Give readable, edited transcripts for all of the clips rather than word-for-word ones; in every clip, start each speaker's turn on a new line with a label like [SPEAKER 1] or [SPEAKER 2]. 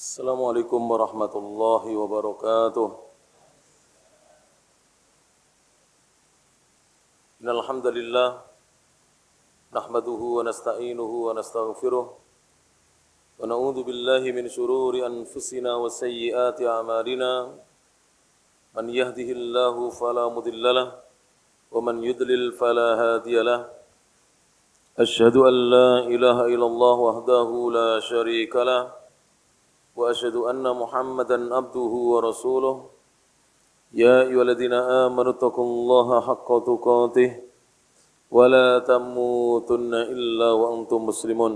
[SPEAKER 1] Assalamualaikum warahmatullahi wabarakatuh. Innal hamdalillah nahmaduhu wa nasta'inuhu wa nastaghfiruh wa na'udzu billahi min shururi anfusina wa sayyiati a'malina. Man yahdihillahu fala mudhillalah wa man yudlil fala hadiyalah. Asyhadu an la ilaha illallah wahdahu la syarika lah. وأشهد أن محمدًا عبده ورسوله يا أيها الذين آمنوا اتقوا الله حق تقاته ولا تموتن إلا وأنتم مسلمون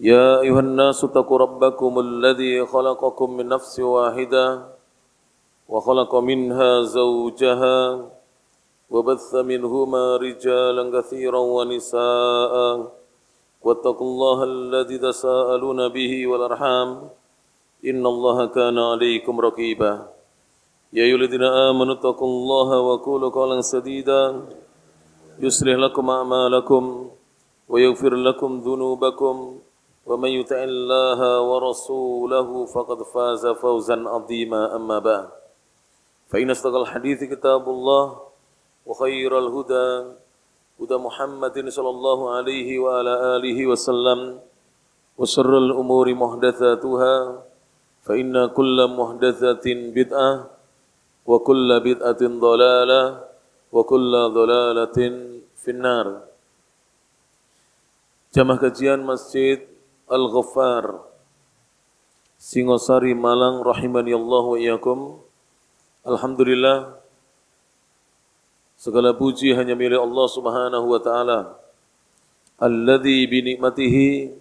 [SPEAKER 1] يا أيها الناس اتقوا ربكم الذي خلقكم من نفس واحدة وخلق منها زوجها وبث منهما رجالا كثيرا ونساء واتقوا الله الذي تساءلون به والأرحام إن الله كان عليكم رقيبا يا أيها الذين آمنوا اتقوا الله وقولوا قولا سديدا يصلح لكم أعمالكم ويغفر لكم ذنوبكم ومن يطع الله ورسوله فقد فاز فوزا عظيما أما بعد فإن أصدق الحديث كتاب الله وخير الهدى هدى محمد صلى الله عليه وعلى آله وسلم وشر الأمور محدثاتها فإن كل محدثة بدعة وكل بدعة ضلالة وكل ضلالة في النار. Jamaah kajian Masjid Al-Ghaffar Singosari Malang rahimani Allah wa iyyakum. Alhamdulillah, segala puji hanya milik Allah Subhanahu wa taala. Alladzi bi nikmatihi,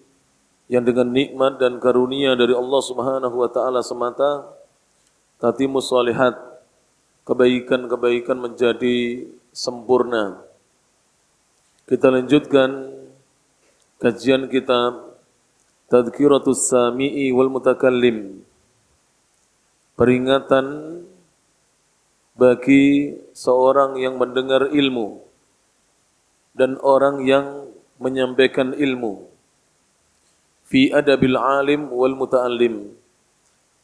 [SPEAKER 1] yang dengan nikmat dan karunia dari Allah Subhanahu wa taala semata tatimus shalihat, kebaikan-kebaikan menjadi sempurna. Kita lanjutkan kajian kitab Tadhkiratus Sami'i wal Mutakallim, peringatan bagi seorang yang mendengar ilmu dan orang yang menyampaikan ilmu. Fi adabil alim wal muta'allim,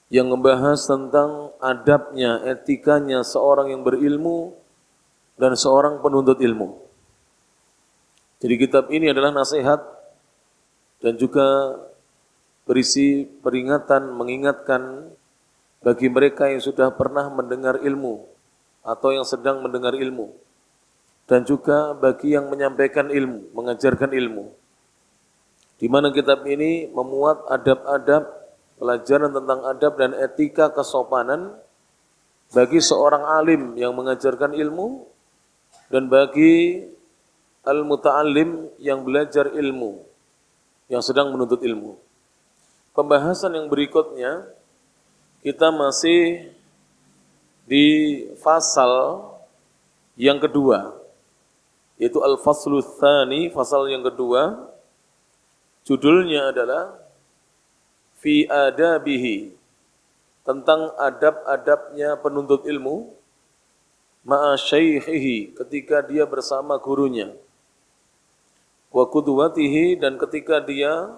[SPEAKER 1] yang membahas tentang adabnya, etikanya seorang yang berilmu dan seorang penuntut ilmu. Jadi kitab ini adalah nasihat dan juga berisi peringatan, mengingatkan bagi mereka yang sudah pernah mendengar ilmu atau yang sedang mendengar ilmu, dan juga bagi yang menyampaikan ilmu, mengajarkan ilmu, di mana kitab ini memuat adab-adab, pelajaran tentang adab dan etika kesopanan bagi seorang alim yang mengajarkan ilmu dan bagi al-muta'allim yang belajar ilmu, yang sedang menuntut ilmu. Pembahasan yang berikutnya kita masih di fasal yang kedua, yaitu al-faslu tsani, fasal yang kedua. Judulnya adalah fi adabihi, tentang adab-adabnya penuntut ilmu, ma'a syaikhihi, ketika dia bersama gurunya, wa qudwatihi, dan ketika dia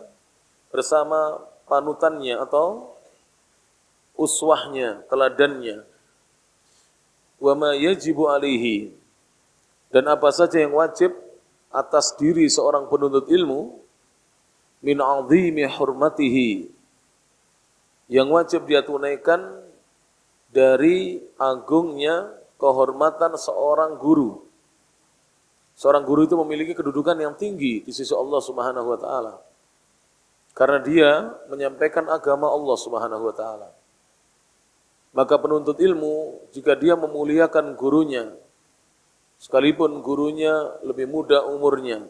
[SPEAKER 1] bersama panutannya atau uswahnya, teladannya, wa ma yajibu alaihi, dan apa saja yang wajib atas diri seorang penuntut ilmu, min azimi hurmatihi, yang wajib dia tunaikan dari agungnya kehormatan seorang guru. Seorang guru itu memiliki kedudukan yang tinggi di sisi Allah Subhanahu wa taala, karena dia menyampaikan agama Allah Subhanahu wa taala. Maka penuntut ilmu, jika dia memuliakan gurunya, sekalipun gurunya lebih muda umurnya,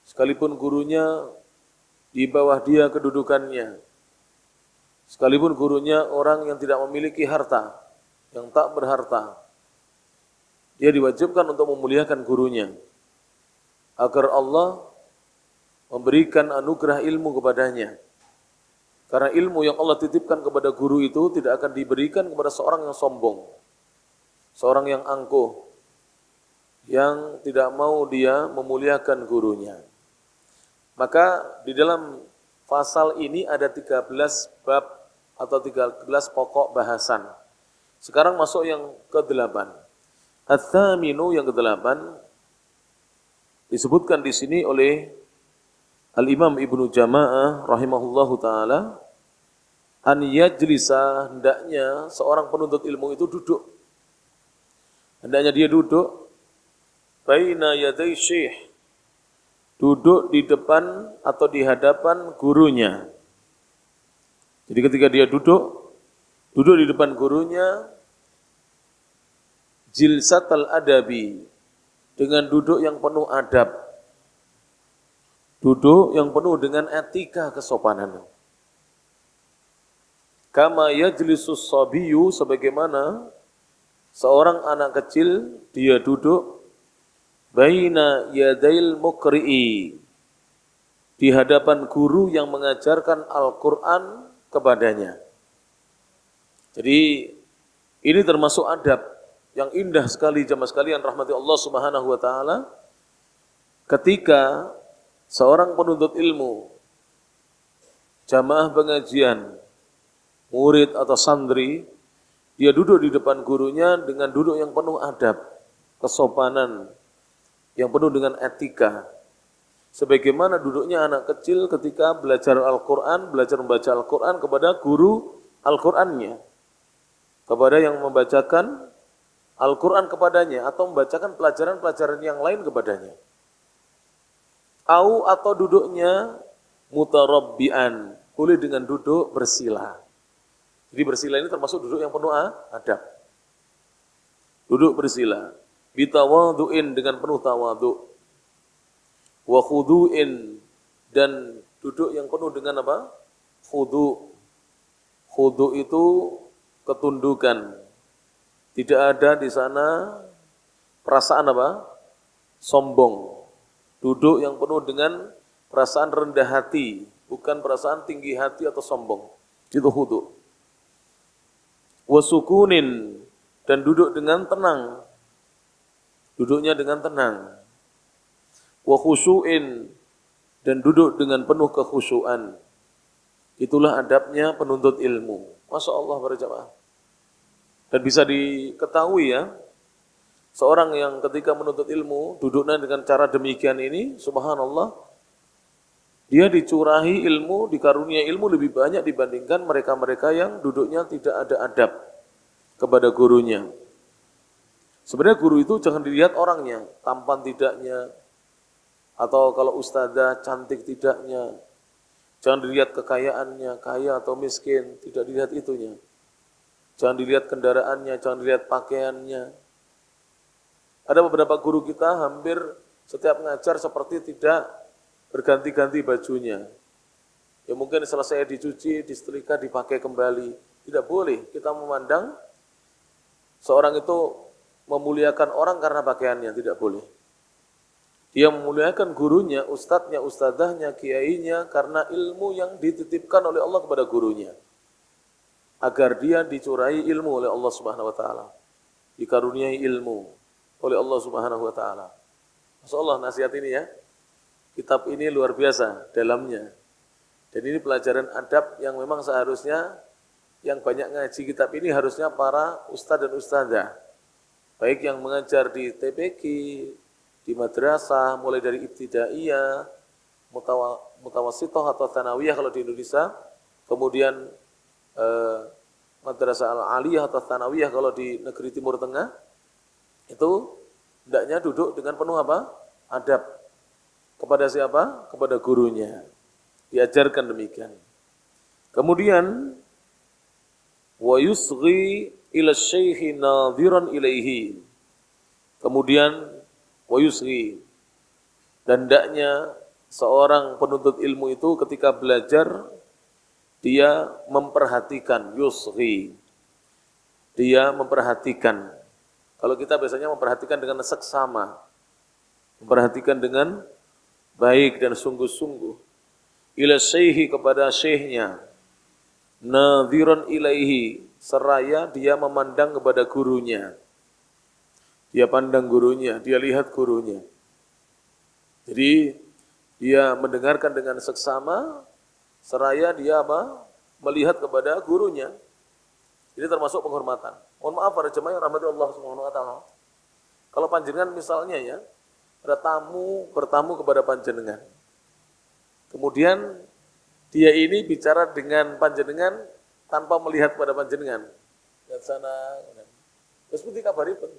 [SPEAKER 1] sekalipun gurunya di bawah dia kedudukannya, sekalipun gurunya orang yang tidak memiliki harta, yang tak berharta, dia diwajibkan untuk memuliakan gurunya, agar Allah memberikan anugerah ilmu kepadanya. Karena ilmu yang Allah titipkan kepada guru itu tidak akan diberikan kepada seorang yang sombong, seorang yang angkuh, yang tidak mau dia memuliakan gurunya. Maka di dalam Pasal ini ada 13 bab atau 13 pokok bahasan. Sekarang masuk yang ke-8. Ats-tsaminu yang ke-8 disebutkan di sini oleh Al-Imam Ibnu Jama'ah rahimahullahu taala, an yajlisa, hendaknya seorang penuntut ilmu itu duduk. Hendaknya dia duduk baina yaday syekh, duduk di depan atau di hadapan gurunya. Jadi ketika dia duduk di depan gurunya, jilsatal adabi, dengan duduk yang penuh adab, duduk yang penuh dengan etika kesopanan. Kama yajlisus sabiyu, sebagaimana seorang anak kecil dia duduk baina yadail mukri'i, di hadapan guru yang mengajarkan Al-Quran kepadanya. Jadi ini termasuk adab yang indah sekali jamaah sekalian rahmati Allah Subhanahu wa taala, ketika seorang penuntut ilmu, jamaah pengajian, murid atau santri, dia duduk di depan gurunya dengan duduk yang penuh adab, kesopanan, yang penuh dengan etika. Sebagaimana duduknya anak kecil ketika belajar Al-Quran, belajar membaca Al-Quran kepada guru Al-Qurannya, kepada yang membacakan Al-Quran kepadanya, atau membacakan pelajaran-pelajaran yang lain kepadanya. Atau duduknya mutarabbian, boleh dengan duduk bersila. Jadi bersila ini termasuk duduk yang penuh adab. Duduk bersila. Bitawadhu'in, dengan penuh tawadhu'. Wa khudu'in, dan duduk yang penuh dengan apa? Khudu'. Khudu' itu ketundukan. Tidak ada di sana perasaan apa? Sombong. Duduk yang penuh dengan perasaan rendah hati, bukan perasaan tinggi hati atau sombong. Itu khudu'. Wa sukunin, dan duduk dengan tenang. Duduknya dengan tenang. Wa khusyu'in, dan duduk dengan penuh kekhusyuan. Itulah adabnya penuntut ilmu. Masya Allah para jamaah. Dan bisa diketahui ya, seorang yang ketika menuntut ilmu, duduknya dengan cara demikian ini, subhanallah, dia dicurahi ilmu, dikarunia ilmu lebih banyak dibandingkan mereka-mereka yang duduknya tidak ada adab kepada gurunya. Sebenarnya guru itu jangan dilihat orangnya, tampan tidaknya, atau kalau ustadzah cantik tidaknya. Jangan dilihat kekayaannya, kaya atau miskin, tidak dilihat itunya. Jangan dilihat kendaraannya, jangan dilihat pakaiannya. Ada beberapa guru kita hampir setiap ngajar seperti tidak berganti-ganti bajunya. Ya mungkin selesai dicuci, disetrika, dipakai kembali. Tidak boleh kita memandang seorang itu memuliakan orang karena pakaiannya, tidak boleh. Dia memuliakan gurunya, ustadznya, ustadzahnya, kiainya karena ilmu yang dititipkan oleh Allah kepada gurunya. Agar dia dicurai ilmu oleh Allah Subhanahu wa taala. Dikaruniai ilmu oleh Allah Subhanahu wa taala. Masyaallah nasihat ini ya. Kitab ini luar biasa dalamnya. Dan ini pelajaran adab yang memang seharusnya yang banyak ngaji kitab ini harusnya para ustadz dan ustadzah. Baik yang mengajar di TPQ, di madrasah, mulai dari ibtidaiyah, mutawassithah atau tsanawiyah kalau di Indonesia, kemudian madrasah al-aliyah atau tsanawiyah kalau di negeri Timur Tengah, itu hendaknya duduk dengan penuh apa? Adab. Kepada siapa? Kepada gurunya. Diajarkan demikian. Kemudian wa yusghi ila syekhi nadhiran ilaihi. Kemudian wa yusghi, dan hendaknya seorang penuntut ilmu itu ketika belajar dia memperhatikan, yusghi. Dia memperhatikan. Kalau kita biasanya memperhatikan dengan seksama, memperhatikan dengan baik dan sungguh-sungguh. Ila syekhi, kepada syekhnya, nadhiran ilaihi, seraya dia memandang kepada gurunya. Dia pandang gurunya, dia lihat gurunya. Jadi dia mendengarkan dengan seksama, seraya dia apa? Melihat kepada gurunya. Ini termasuk penghormatan. Mohon maaf para jemaah yang rahmati Allah Subhanahu wa taala. Kalau panjenengan misalnya ya, ada tamu bertamu kepada panjenengan. Kemudian dia ini bicara dengan panjenengan tanpa melihat pada panjenengan. Lihat sana. Terus putih kabaripun.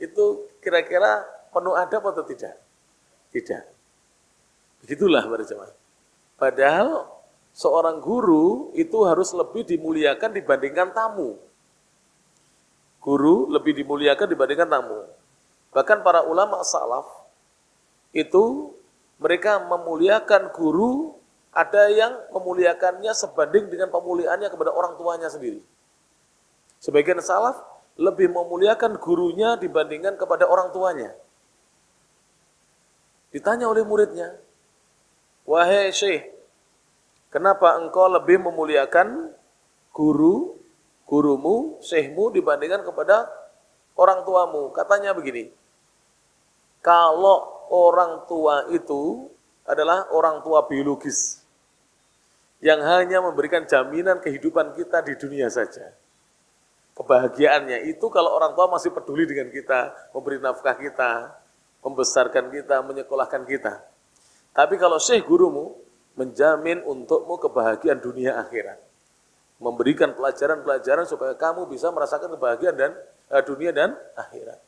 [SPEAKER 1] Itu kira-kira penuh adab atau tidak? Tidak. Begitulah para jemaah. Padahal seorang guru itu harus lebih dimuliakan dibandingkan tamu. Guru lebih dimuliakan dibandingkan tamu. Bahkan para ulama salaf itu mereka memuliakan guru, ada yang memuliakannya sebanding dengan pemuliaannya kepada orang tuanya sendiri. Sebagian salaf lebih memuliakan gurunya dibandingkan kepada orang tuanya. Ditanya oleh muridnya, "Wahai Syekh, kenapa engkau lebih memuliakan gurumu, syekhmu dibandingkan kepada orang tuamu?" Katanya begini, kalau orang tua itu adalah orang tua biologis yang hanya memberikan jaminan kehidupan kita di dunia saja. Kebahagiaannya itu kalau orang tua masih peduli dengan kita, memberi nafkah kita, membesarkan kita, menyekolahkan kita. Tapi kalau syekh gurumu menjamin untukmu kebahagiaan dunia akhirat, memberikan pelajaran-pelajaran supaya kamu bisa merasakan kebahagiaan dan dunia dan akhirat.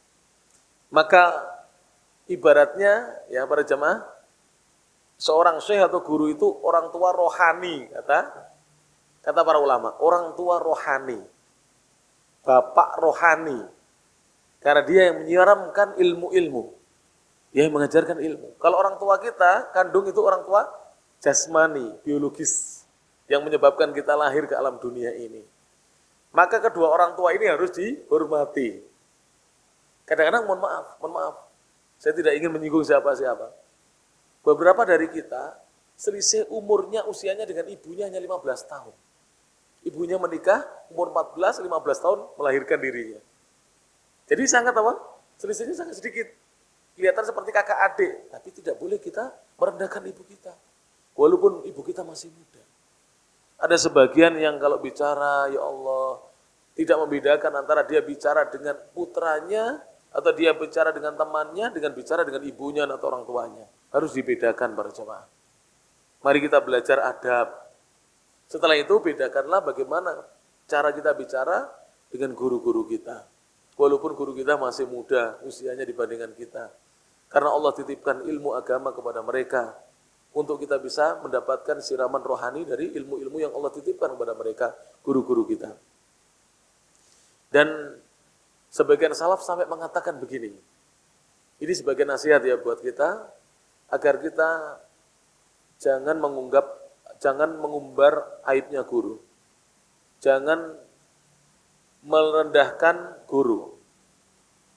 [SPEAKER 1] Maka ibaratnya ya para jemaah, seorang syekh atau guru itu orang tua rohani, kata para ulama, orang tua rohani, bapak rohani, karena dia yang menyiramkan ilmu-ilmu, dia yang mengajarkan ilmu. Kalau orang tua kita kandung itu orang tua jasmani, biologis, yang menyebabkan kita lahir ke alam dunia ini. Maka kedua orang tua ini harus dihormati. Kadang-kadang mohon maaf, saya tidak ingin menyinggung siapa-siapa. Beberapa dari kita selisih umurnya, usianya dengan ibunya hanya 15 tahun. Ibunya menikah, umur 14, 15 tahun melahirkan dirinya. Jadi sangat apa? Selisihnya sangat sedikit. Kelihatan seperti kakak adik, tapi tidak boleh kita merendahkan ibu kita. Walaupun ibu kita masih muda. Ada sebagian yang kalau bicara, ya Allah, tidak membedakan antara dia bicara dengan putranya, atau dia bicara dengan temannya, dengan bicara dengan ibunya atau orang tuanya. Harus dibedakan para jemaah. Mari kita belajar adab. Setelah itu bedakanlah bagaimana cara kita bicara dengan guru-guru kita. Walaupun guru kita masih muda usianya dibandingkan kita. Karena Allah titipkan ilmu agama kepada mereka. Untuk kita bisa mendapatkan siraman rohani dari ilmu-ilmu yang Allah titipkan kepada mereka, guru-guru kita. Dan sebagian salaf sampai mengatakan begini. Ini sebagai nasihat ya buat kita, agar kita jangan mengumbar aibnya guru. Jangan merendahkan guru.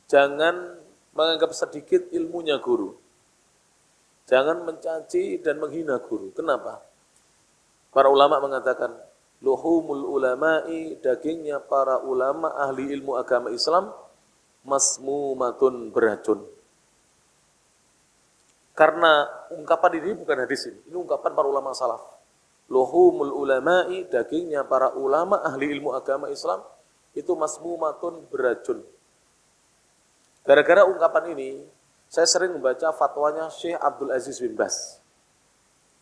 [SPEAKER 1] Jangan menganggap sedikit ilmunya guru. Jangan mencaci dan menghina guru. Kenapa? Para ulama mengatakan, luhumul ulama'i, dagingnya para ulama ahli ilmu agama Islam, masmumatun, beracun. Karena ungkapan ini bukan hadis ini ungkapan para ulama salaf. Luhumul ulama'i, dagingnya para ulama ahli ilmu agama Islam, itu masmumatun, beracun. Gara-gara ungkapan ini, saya sering membaca fatwanya Syekh Abdul Aziz bin Baz.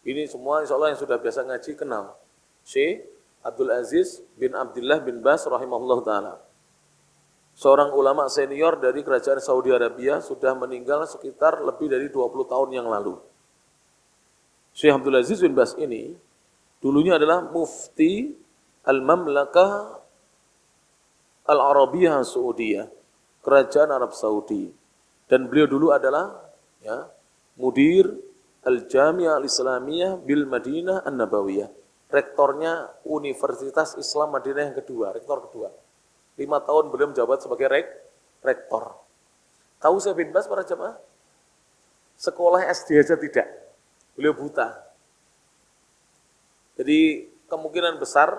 [SPEAKER 1] Ini semua insya Allah yang sudah biasa ngaji kenal. Syekh Abdul Aziz bin Abdullah bin Baz rahimahullah ta'ala. Seorang ulama senior dari kerajaan Saudi Arabia, sudah meninggal sekitar lebih dari 20 tahun yang lalu. Syekh Abdul Aziz bin Baz ini dulunya adalah mufti Al-Mamlakah Al-Arabiyah Saudiyah, kerajaan Arab Saudi. Dan beliau dulu adalah mudir Al-Jami'ah Al-Islamiyah bil Madinah An-Nabawiyah. Rektornya Universitas Islam Madinah yang kedua, rektor kedua. 5 tahun beliau menjabat sebagai rektor. Tahu saya bin Baz para jemaah? Sekolah SD aja tidak. Beliau buta. Jadi kemungkinan besar,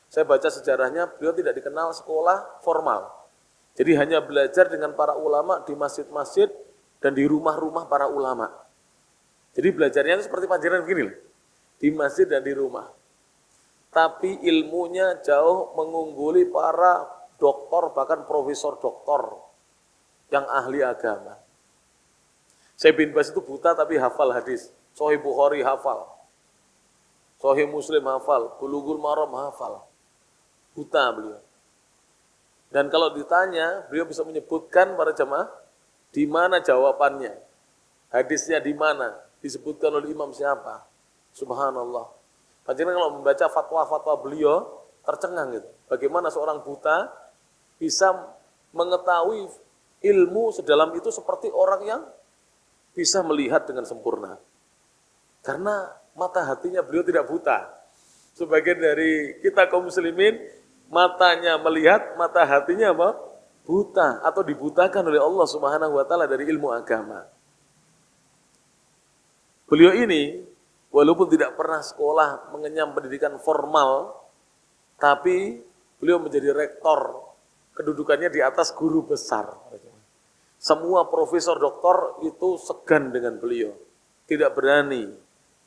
[SPEAKER 1] saya baca sejarahnya, beliau tidak dikenal sekolah formal. Jadi hanya belajar dengan para ulama di masjid-masjid dan di rumah-rumah para ulama. Jadi belajarnya itu seperti panjenengan begini. di masjid dan di rumah. Tapi ilmunya jauh mengungguli para doktor, bahkan profesor doktor yang ahli agama. Syekh bin Baz itu buta tapi hafal hadis. Sahih Bukhari hafal. Sahih Muslim hafal. Bulughul Maram hafal. Buta beliau. Dan kalau ditanya, beliau bisa menyebutkan para jemaah di mana jawabannya. Hadisnya di mana? Disebutkan oleh imam siapa? Subhanallah. Panjenengan kalau membaca fatwa-fatwa beliau, tercengang gitu. Bagaimana seorang buta bisa mengetahui ilmu sedalam itu seperti orang yang bisa melihat dengan sempurna. Karena mata hatinya beliau tidak buta. Sebagian dari kita kaum muslimin, matanya melihat, mata hatinya apa? Buta atau dibutakan oleh Allah Subhanahu wa taala dari ilmu agama. Beliau ini walaupun tidak pernah sekolah mengenyam pendidikan formal, tapi beliau menjadi rektor, kedudukannya di atas guru besar. Semua profesor doktor itu segan dengan beliau, tidak berani.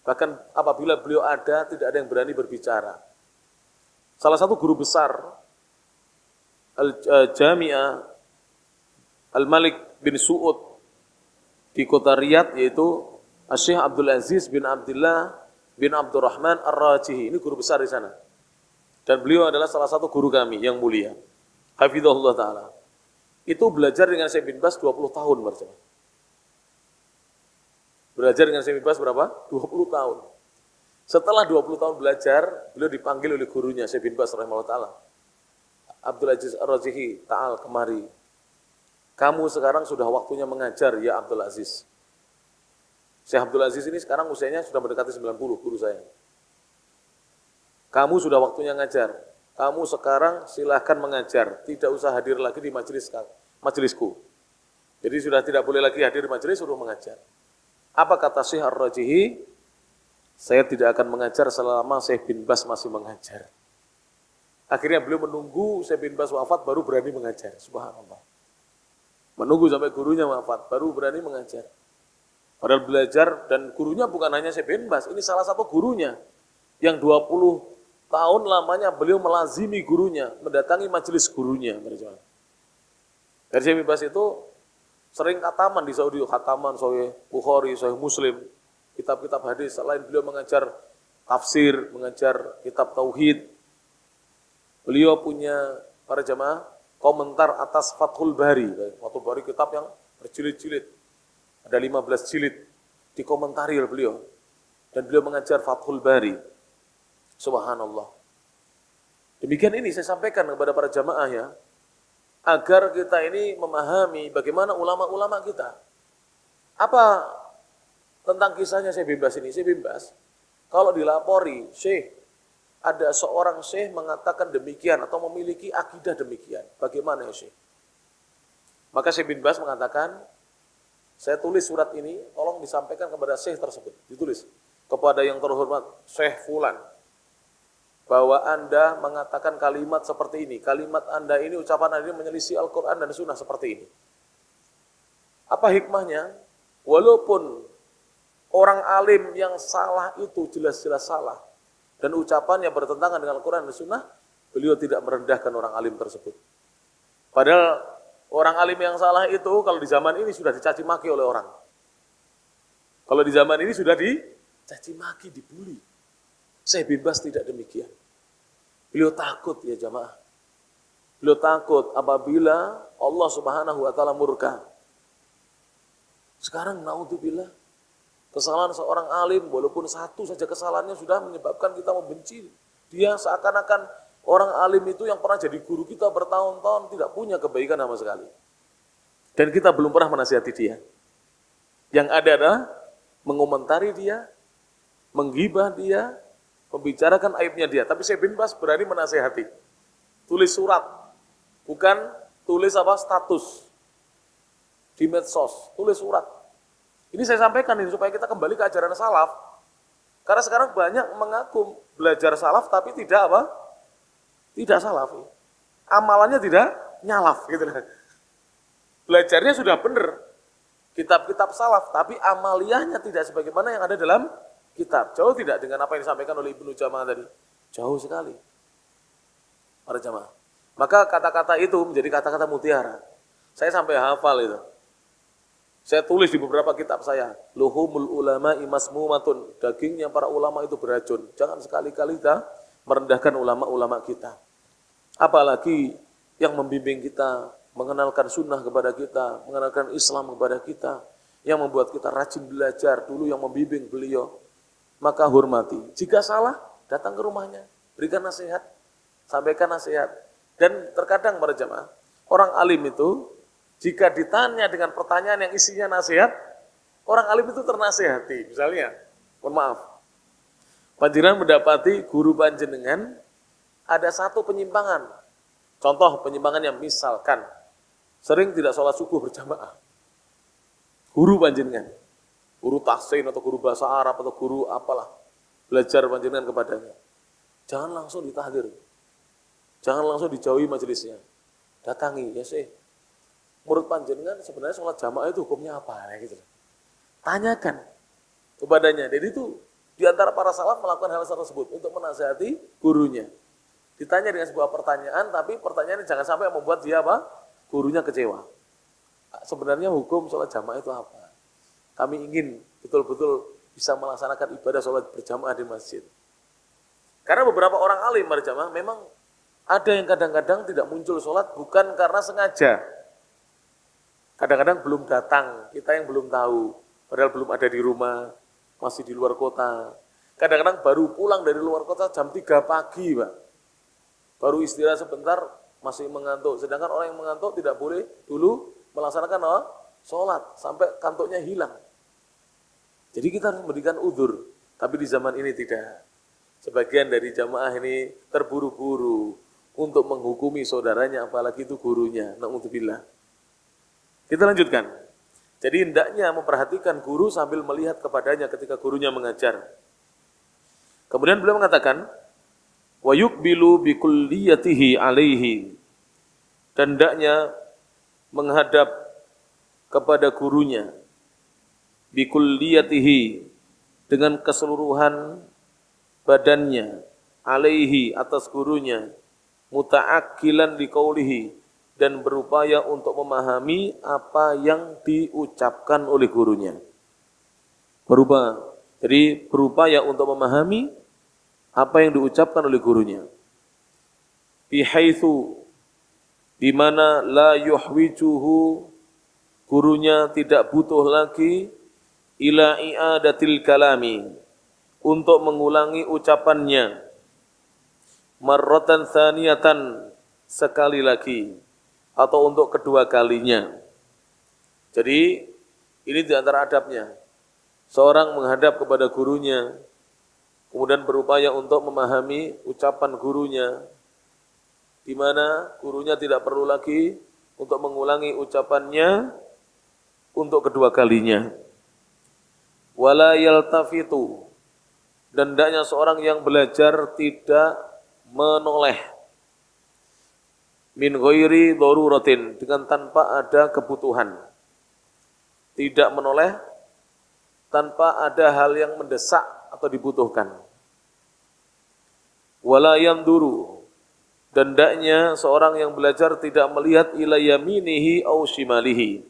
[SPEAKER 1] Bahkan apabila beliau ada, tidak ada yang berani berbicara. Salah satu guru besar Al-Jami'ah Al-Malik bin Su'ud di kota Riyadh, yaitu Syekh Abdul Aziz bin Abdullah bin Abdurrahman Ar-Rajihi. Ini guru besar di sana. Dan beliau adalah salah satu guru kami yang mulia. Hafizahullah Ta'ala. Itu belajar dengan Syekh bin Baz 20 tahun. Belajar dengan Syekh bin Baz berapa? 20 tahun. Setelah 20 tahun belajar, beliau dipanggil oleh gurunya Syekh bin Baz rahimahullah ta'ala. Abdul Aziz Ar-Rajihi, ta'al kemari. Kamu sekarang sudah waktunya mengajar ya Abdul Aziz. Syekh Abdul Aziz ini sekarang usianya sudah mendekati 90, guru saya. Kamu sudah waktunya ngajar. Kamu sekarang silahkan mengajar. Tidak usah hadir lagi di majelisku. Jadi sudah tidak boleh lagi hadir di majelis, suruh mengajar. Apa kata Syekh Ar-Rajihi? Saya tidak akan mengajar selama Syekh bin Baz masih mengajar. Akhirnya beliau menunggu Syekh bin Baz wafat baru berani mengajar. Subhanallah. Menunggu sampai gurunya wafat baru berani mengajar. Padahal belajar dan gurunya bukan hanya Syekh bin Baz, ini salah satu gurunya yang 20 tahun lamanya beliau melazimi gurunya, mendatangi majelis gurunya. Dari Syekh bin Baz itu sering khataman di Saudi, khataman Sahih Bukhari, Sahih Muslim, kitab-kitab hadis. Selain beliau mengajar tafsir, mengajar kitab tauhid, beliau punya para jamaah komentar atas Fathul Bari. Fathul Bari kitab yang berjilid-jilid, ada 15 jilid, dikomentari oleh beliau. Dan beliau mengajar Fathul Bari. Subhanallah. Demikian ini saya sampaikan kepada para jamaah ya, agar kita ini memahami bagaimana ulama-ulama kita. Apa tentang kisahnya Syekh bin Baz ini? Syekh bin Baz, kalau dilapori, Syekh, ada seorang Syekh mengatakan demikian atau memiliki akidah demikian. Bagaimana ya Syekh? Maka Syekh bin Baz mengatakan, saya tulis surat ini, tolong disampaikan kepada Syekh tersebut. Ditulis kepada yang terhormat Syekh Fulan, bahwa Anda mengatakan kalimat seperti ini. Kalimat Anda ini, ucapan Anda ini menyelisih Al-Quran dan Sunnah seperti ini. Apa hikmahnya? Walaupun orang alim yang salah itu jelas-jelas salah, dan ucapannya bertentangan dengan Al-Quran dan Sunnah, beliau tidak merendahkan orang alim tersebut. Padahal orang alim yang salah itu kalau di zaman ini sudah dicaci maki oleh orang. Kalau di zaman ini sudah dicaci maki, dibully. Syekh bin Baz tidak demikian. Beliau takut ya jamaah. Beliau takut apabila Allah Subhanahu wa taala murka. Sekarang naudzubillah, kesalahan seorang alim walaupun satu saja kesalahannya sudah menyebabkan kita membenci dia, seakan-akan orang alim itu yang pernah jadi guru kita bertahun-tahun tidak punya kebaikan sama sekali. Dan kita belum pernah menasihati dia. Yang ada adalah mengomentari dia, menggibah dia, membicarakan aibnya dia. Tapi Syekh bin Baz berani menasihati. Tulis surat, bukan tulis status di medsos, tulis surat. Ini saya sampaikan ini supaya kita kembali ke ajaran salaf. Karena sekarang banyak mengaku belajar salaf tapi tidak tidak salaf. Amalannya tidak nyalaf gitu. Belajarnya sudah benar, kitab-kitab salaf, tapi amaliyahnya tidak sebagaimana yang ada dalam kitab. Jauh tidak dengan apa yang disampaikan oleh Ibnu Jamaah tadi? Jauh sekali. Para jamaah. Maka kata-kata itu menjadi kata-kata mutiara. Saya sampai hafal itu. Saya tulis di beberapa kitab saya, luhumul ulama masmumatun, dagingnya para ulama itu beracun. Jangan sekali-kali kita merendahkan ulama-ulama kita. Apalagi yang membimbing kita, mengenalkan sunnah kepada kita, mengenalkan Islam kepada kita, yang membuat kita rajin belajar, dulu yang membimbing beliau. Maka hormati. Jika salah, datang ke rumahnya, berikan nasihat, sampaikan nasihat. Dan terkadang para jamaah, orang alim itu, jika ditanya dengan pertanyaan yang isinya nasihat, orang alim itu ternasihati. Misalnya, mohon maaf, panjenengan mendapati guru panjenengan ada satu penyimpangan. Contoh penyimpangan yang misalkan, sering tidak sholat subuh berjamaah. Guru panjenengan, guru tahsin atau guru bahasa Arab atau guru apalah, belajar panjenengan kepadanya. Jangan langsung ditahdir. Jangan langsung dijauhi majelisnya. Datangi, ya sih. Menurut panjenengan sebenarnya sholat jamaah itu hukumnya apa? Gitu. Tanyakan kepadanya. Jadi itu di antara para salaf melakukan hal tersebut untuk menasihati gurunya. Ditanya dengan sebuah pertanyaan, tapi pertanyaannya jangan sampai membuat dia apa? Gurunya kecewa. Sebenarnya hukum sholat jamaah itu apa? Kami ingin betul-betul bisa melaksanakan ibadah sholat berjamaah di masjid. Karena beberapa orang alim berjamaah memang ada yang kadang-kadang tidak muncul sholat bukan karena sengaja. Kadang-kadang belum datang, kita yang belum tahu, padahal belum ada di rumah, masih di luar kota. Kadang-kadang baru pulang dari luar kota jam 3 pagi, Pak. Baru istirahat sebentar, masih mengantuk. Sedangkan orang yang mengantuk tidak boleh dulu melaksanakan sholat, sampai kantuknya hilang. Jadi kita harus memberikan udzur, tapi di zaman ini tidak. Sebagian dari jamaah ini terburu-buru untuk menghukumi saudaranya, apalagi itu gurunya. Na'udzubillah. Kita lanjutkan. Jadi hendaknya memperhatikan guru sambil melihat kepadanya ketika gurunya mengajar. Kemudian beliau mengatakan, wa yuqbilu bi kulliyatihi alaihi. Dan hendaknya menghadap kepada gurunya bi kulliyatihi dengan keseluruhan badannya alaihi atas gurunya muta'akkilan liqaulihi dan berupaya untuk memahami apa yang diucapkan oleh gurunya. Jadi berupaya untuk memahami apa yang diucapkan oleh gurunya. Bihaitsu di mana la yuhwijuhu gurunya tidak butuh lagi ila i'adatil kalami untuk mengulangi ucapannya marratan tsaniyatan sekali lagi atau untuk kedua kalinya. Jadi ini di antara adabnya. Seorang menghadap kepada gurunya, kemudian berupaya untuk memahami ucapan gurunya, di mana gurunya tidak perlu lagi untuk mengulangi ucapannya untuk kedua kalinya. Wala yaltafitu, dan hendaknya seorang yang belajar tidak menoleh min ghairi daruratin, dengan tanpa ada kebutuhan. Tidak menoleh tanpa ada hal yang mendesak atau dibutuhkan. Wala yanduru, dan hendaknya seorang yang belajar tidak melihat ila yaminihi au shimalihi,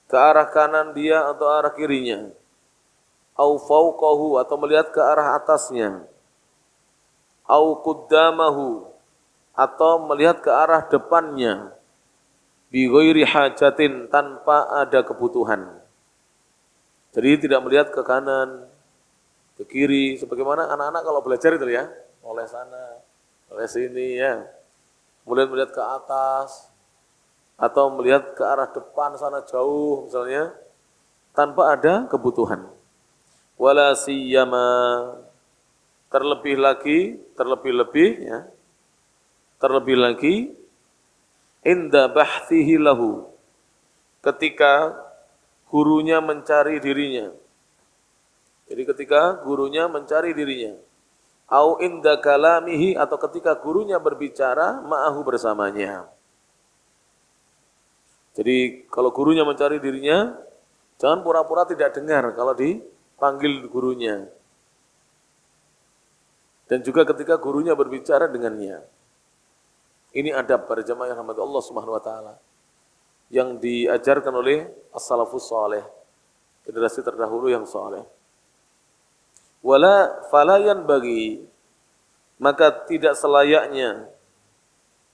[SPEAKER 1] ke arah kanan dia atau arah kirinya, au fauqahu, atau melihat ke arah atasnya, au quddamahu, atau melihat ke arah depannya, bi ghairi hajatin, tanpa ada kebutuhan. Jadi tidak melihat ke kanan, ke kiri, sebagaimana anak-anak kalau belajar itu ya, oleh sana, oleh sini ya. Kemudian melihat ke atas, atau melihat ke arah depan sana jauh misalnya, tanpa ada kebutuhan. Wala siyama, terlebih lagi inda bahthihi lahu, ketika gurunya mencari dirinya. Jadi ketika gurunya mencari dirinya, au inda kalamihi, atau ketika gurunya berbicara ma'ahu bersamanya. Jadi kalau gurunya mencari dirinya, jangan pura-pura tidak dengar kalau dipanggil gurunya. Dan juga ketika gurunya berbicara dengannya. Ini adab para jamaah yang rahmati Allah Subhanahu wa taala yang diajarkan oleh as-salafus saleh, generasi terdahulu yang saleh. Wala falayan bagi, maka tidak selayaknya,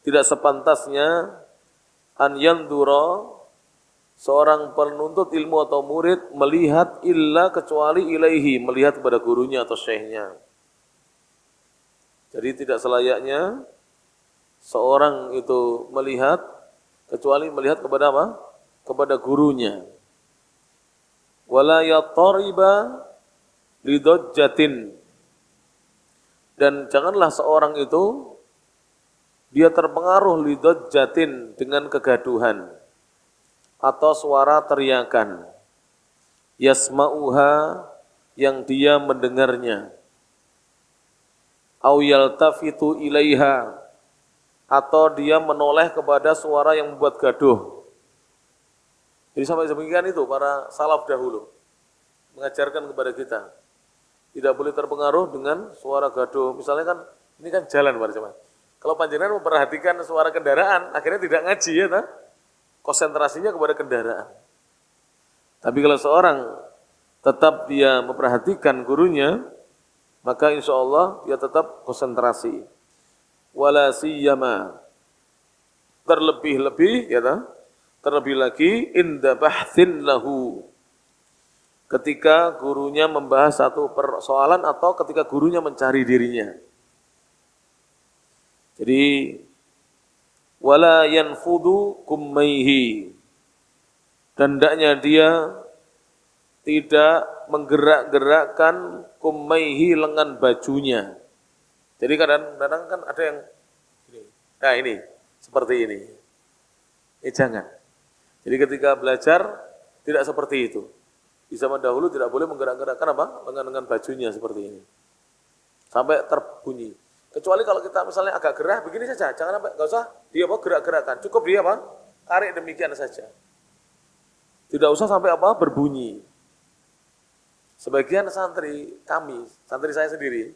[SPEAKER 1] tidak sepantasnya an yandura seorang penuntut ilmu atau murid melihat illa kecuali ilaihi, melihat kepada gurunya atau syekhnya. Jadi tidak selayaknya seorang itu melihat kecuali melihat kepada apa? Kepada gurunya. Wala yattariba lidajjatin, dan janganlah seorang itu dia terpengaruh lidajjatin dengan kegaduhan atau suara teriakan, yasma'uha yang dia mendengarnya, au yaltafitu ilaiha atau dia menoleh kepada suara yang membuat gaduh. Jadi sampai demikian itu para salaf dahulu mengajarkan kepada kita. Tidak boleh terpengaruh dengan suara gaduh. Misalnya kan, ini kan jalan para jemaah. Kalau panjenengan memperhatikan suara kendaraan, akhirnya tidak ngaji ya, tak? Konsentrasinya kepada kendaraan. Tapi kalau seorang tetap dia memperhatikan gurunya, maka insya Allah dia tetap konsentrasi. Wala siyama, terlebih-lebih ya tak? Terlebih lagi inda bahthin lahu, ketika gurunya membahas satu persoalan atau ketika gurunya mencari dirinya. Jadi wala yanfudu kummaihi, dan hendaknya dia tidak menggerak-gerakkan kummaihi, lengan bajunya. Jadi kadang-kadang kan ada yang nah ini seperti ini. Jangan. Jadi ketika belajar tidak seperti itu. Di zaman dahulu tidak boleh menggerak-gerakkan apa? Lengan-lengan bajunya seperti ini. Sampai terbunyi. Kecuali kalau kita misalnya agak gerah begini saja, jangan sampai enggak usah dia apa gerak-gerakkan. Cukup dia apa? Tarik demikian saja. Tidak usah sampai apa? Berbunyi. Sebagian santri kami, santri saya sendiri,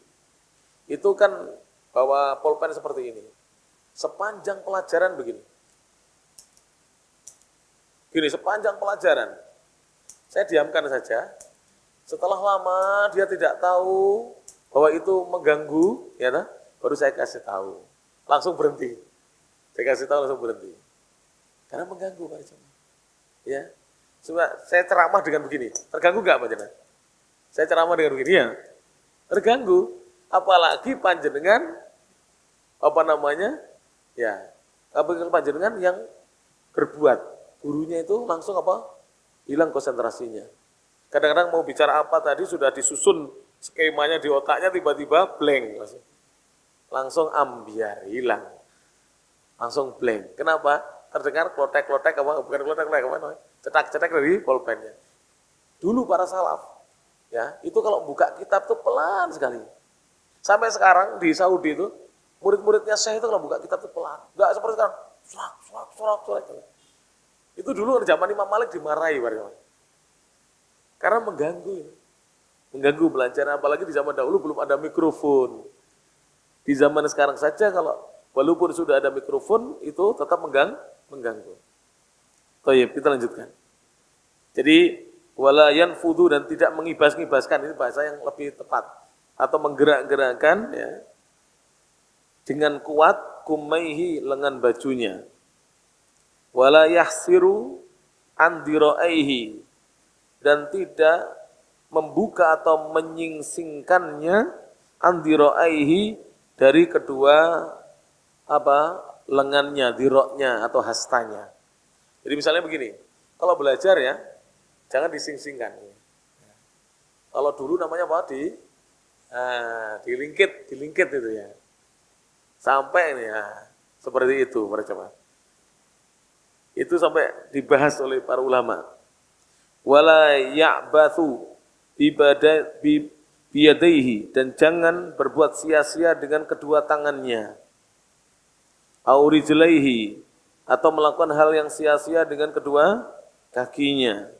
[SPEAKER 1] itu kan bawa pulpen seperti ini. Sepanjang pelajaran begini. Gini, sepanjang pelajaran. Saya diamkan saja. Setelah lama dia tidak tahu bahwa itu mengganggu, ya nah, baru saya kasih tahu. Langsung berhenti. Saya kasih tahu langsung berhenti. Karena mengganggu Pak Jemaah. Ya. Coba saya ceramah dengan begini. Terganggu enggak Pak Jemaah? Saya ceramah dengan begini ya. Terganggu. Apalagi panjenengan apa namanya? Ya. Apalagi panjenengan yang berbuat. Gurunya itu langsung apa? Hilang konsentrasinya. Kadang-kadang mau bicara apa tadi sudah disusun skemanya di otaknya, tiba-tiba blank. Langsung ambiar, hilang. Langsung blank. Kenapa? Terdengar klotek-klotek, apa? Bukan klotek-klotek, apa? Cetak-cetak dari pulpennya. Dulu para salaf, ya itu kalau buka kitab itu pelan sekali. Sampai sekarang di Saudi itu, murid-muridnya Syekh itu kalau buka kitab itu pelan. Enggak seperti sekarang, surak. Itu dulu zaman Imam Malik dimarahi, karena mengganggu. Mengganggu belajar, apalagi di zaman dahulu belum ada mikrofon. Di zaman sekarang saja kalau walaupun sudah ada mikrofon, itu tetap mengganggu. Baik, kita lanjutkan. Jadi, wala yanfudu, dan tidak mengibas-ngibaskan, ini bahasa yang lebih tepat. Atau menggerak-gerakkan ya, dengan kuat kumaihi, lengan bajunya. Wala yahsiru andiraihi, dan tidak membuka atau menyingsingkannya andiraihi dari kedua apa lengannya, diroknya atau hastanya. Jadi misalnya begini, kalau belajar ya jangan disingsingkan. Kalau dulu namanya apa? Dilingkit itu ya. Sampai ini ya, seperti itu para jemaah. Itu sampai dibahas oleh para ulama. Wala ya'bathu biyadaihi, dan jangan berbuat sia-sia dengan kedua tangannya. Au rijlaihi, atau melakukan hal yang sia-sia dengan kedua kakinya.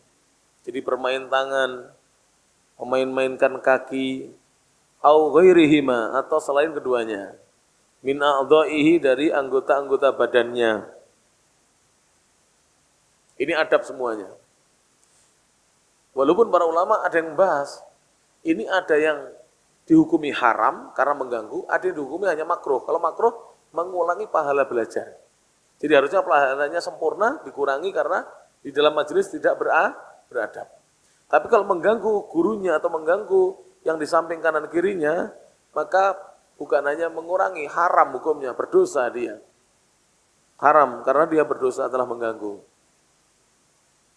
[SPEAKER 1] Jadi bermain tangan, memain-mainkan kaki, au ghairihima atau selain keduanya. Min a'dha'ihi dari anggota-anggota badannya. Ini adab semuanya. Walaupun para ulama ada yang bahas, ini ada yang dihukumi haram karena mengganggu, ada yang dihukumi hanya makruh. Kalau makruh, mengulangi pahala belajar. Jadi harusnya pahalanya sempurna, dikurangi karena di dalam majelis tidak beradab. Tapi kalau mengganggu gurunya atau mengganggu yang di samping kanan kirinya, maka bukan hanya mengurangi, haram hukumnya, berdosa dia. Haram karena dia berdosa telah mengganggu.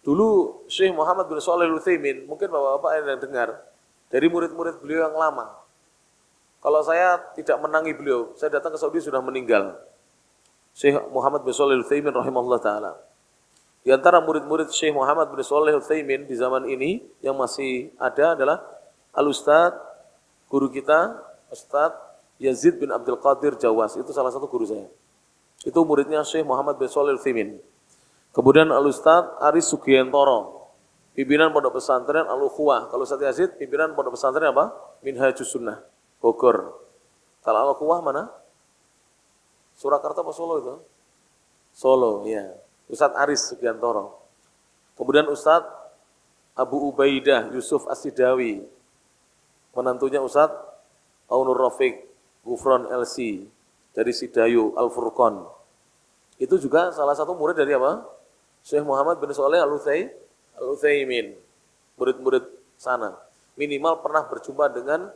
[SPEAKER 1] Dulu Syekh Muhammad bin Shalih Al-Utsaimin, mungkin bapak-bapak yang dengar, dari murid-murid beliau yang lama. Kalau saya tidak menangi beliau, saya datang ke Saudi sudah meninggal. Syekh Muhammad bin Shalih Al-Utsaimin rahimahullah ta'ala. Di antara murid-murid Syekh Muhammad bin Shalih Al-Utsaimin di zaman ini yang masih ada adalah Al-Ustadz, guru kita, Ustadz Yazid bin Abdul Qadir Jawas. Itu salah satu guru saya. Itu muridnya Syekh Muhammad bin Shalih Al-Utsaimin. Kemudian Al-Ustadz Aris Sugiantoro, pimpinan pondok pesantren Al-Ukhuwah. Kalau Ustadz Yazid, pimpinan pondok pesantren apa? Minhajus Sunnah, Bogor. Kalau Al-Ukhuwah mana? Surakarta apa Solo itu? Solo, ya. Ustadz Aris Sugiantoro. Kemudian Ustadz Abu Ubaidah Yusuf As-Sidawi. Menantunya Ustadz Aunur Rafiq Gufron LC dari Sidayu Al-Furqon. Itu juga salah satu murid dari apa? Syekh Muhammad bin Shalih Al-Utsaimin. Murid-murid sana. Minimal pernah berjumpa dengan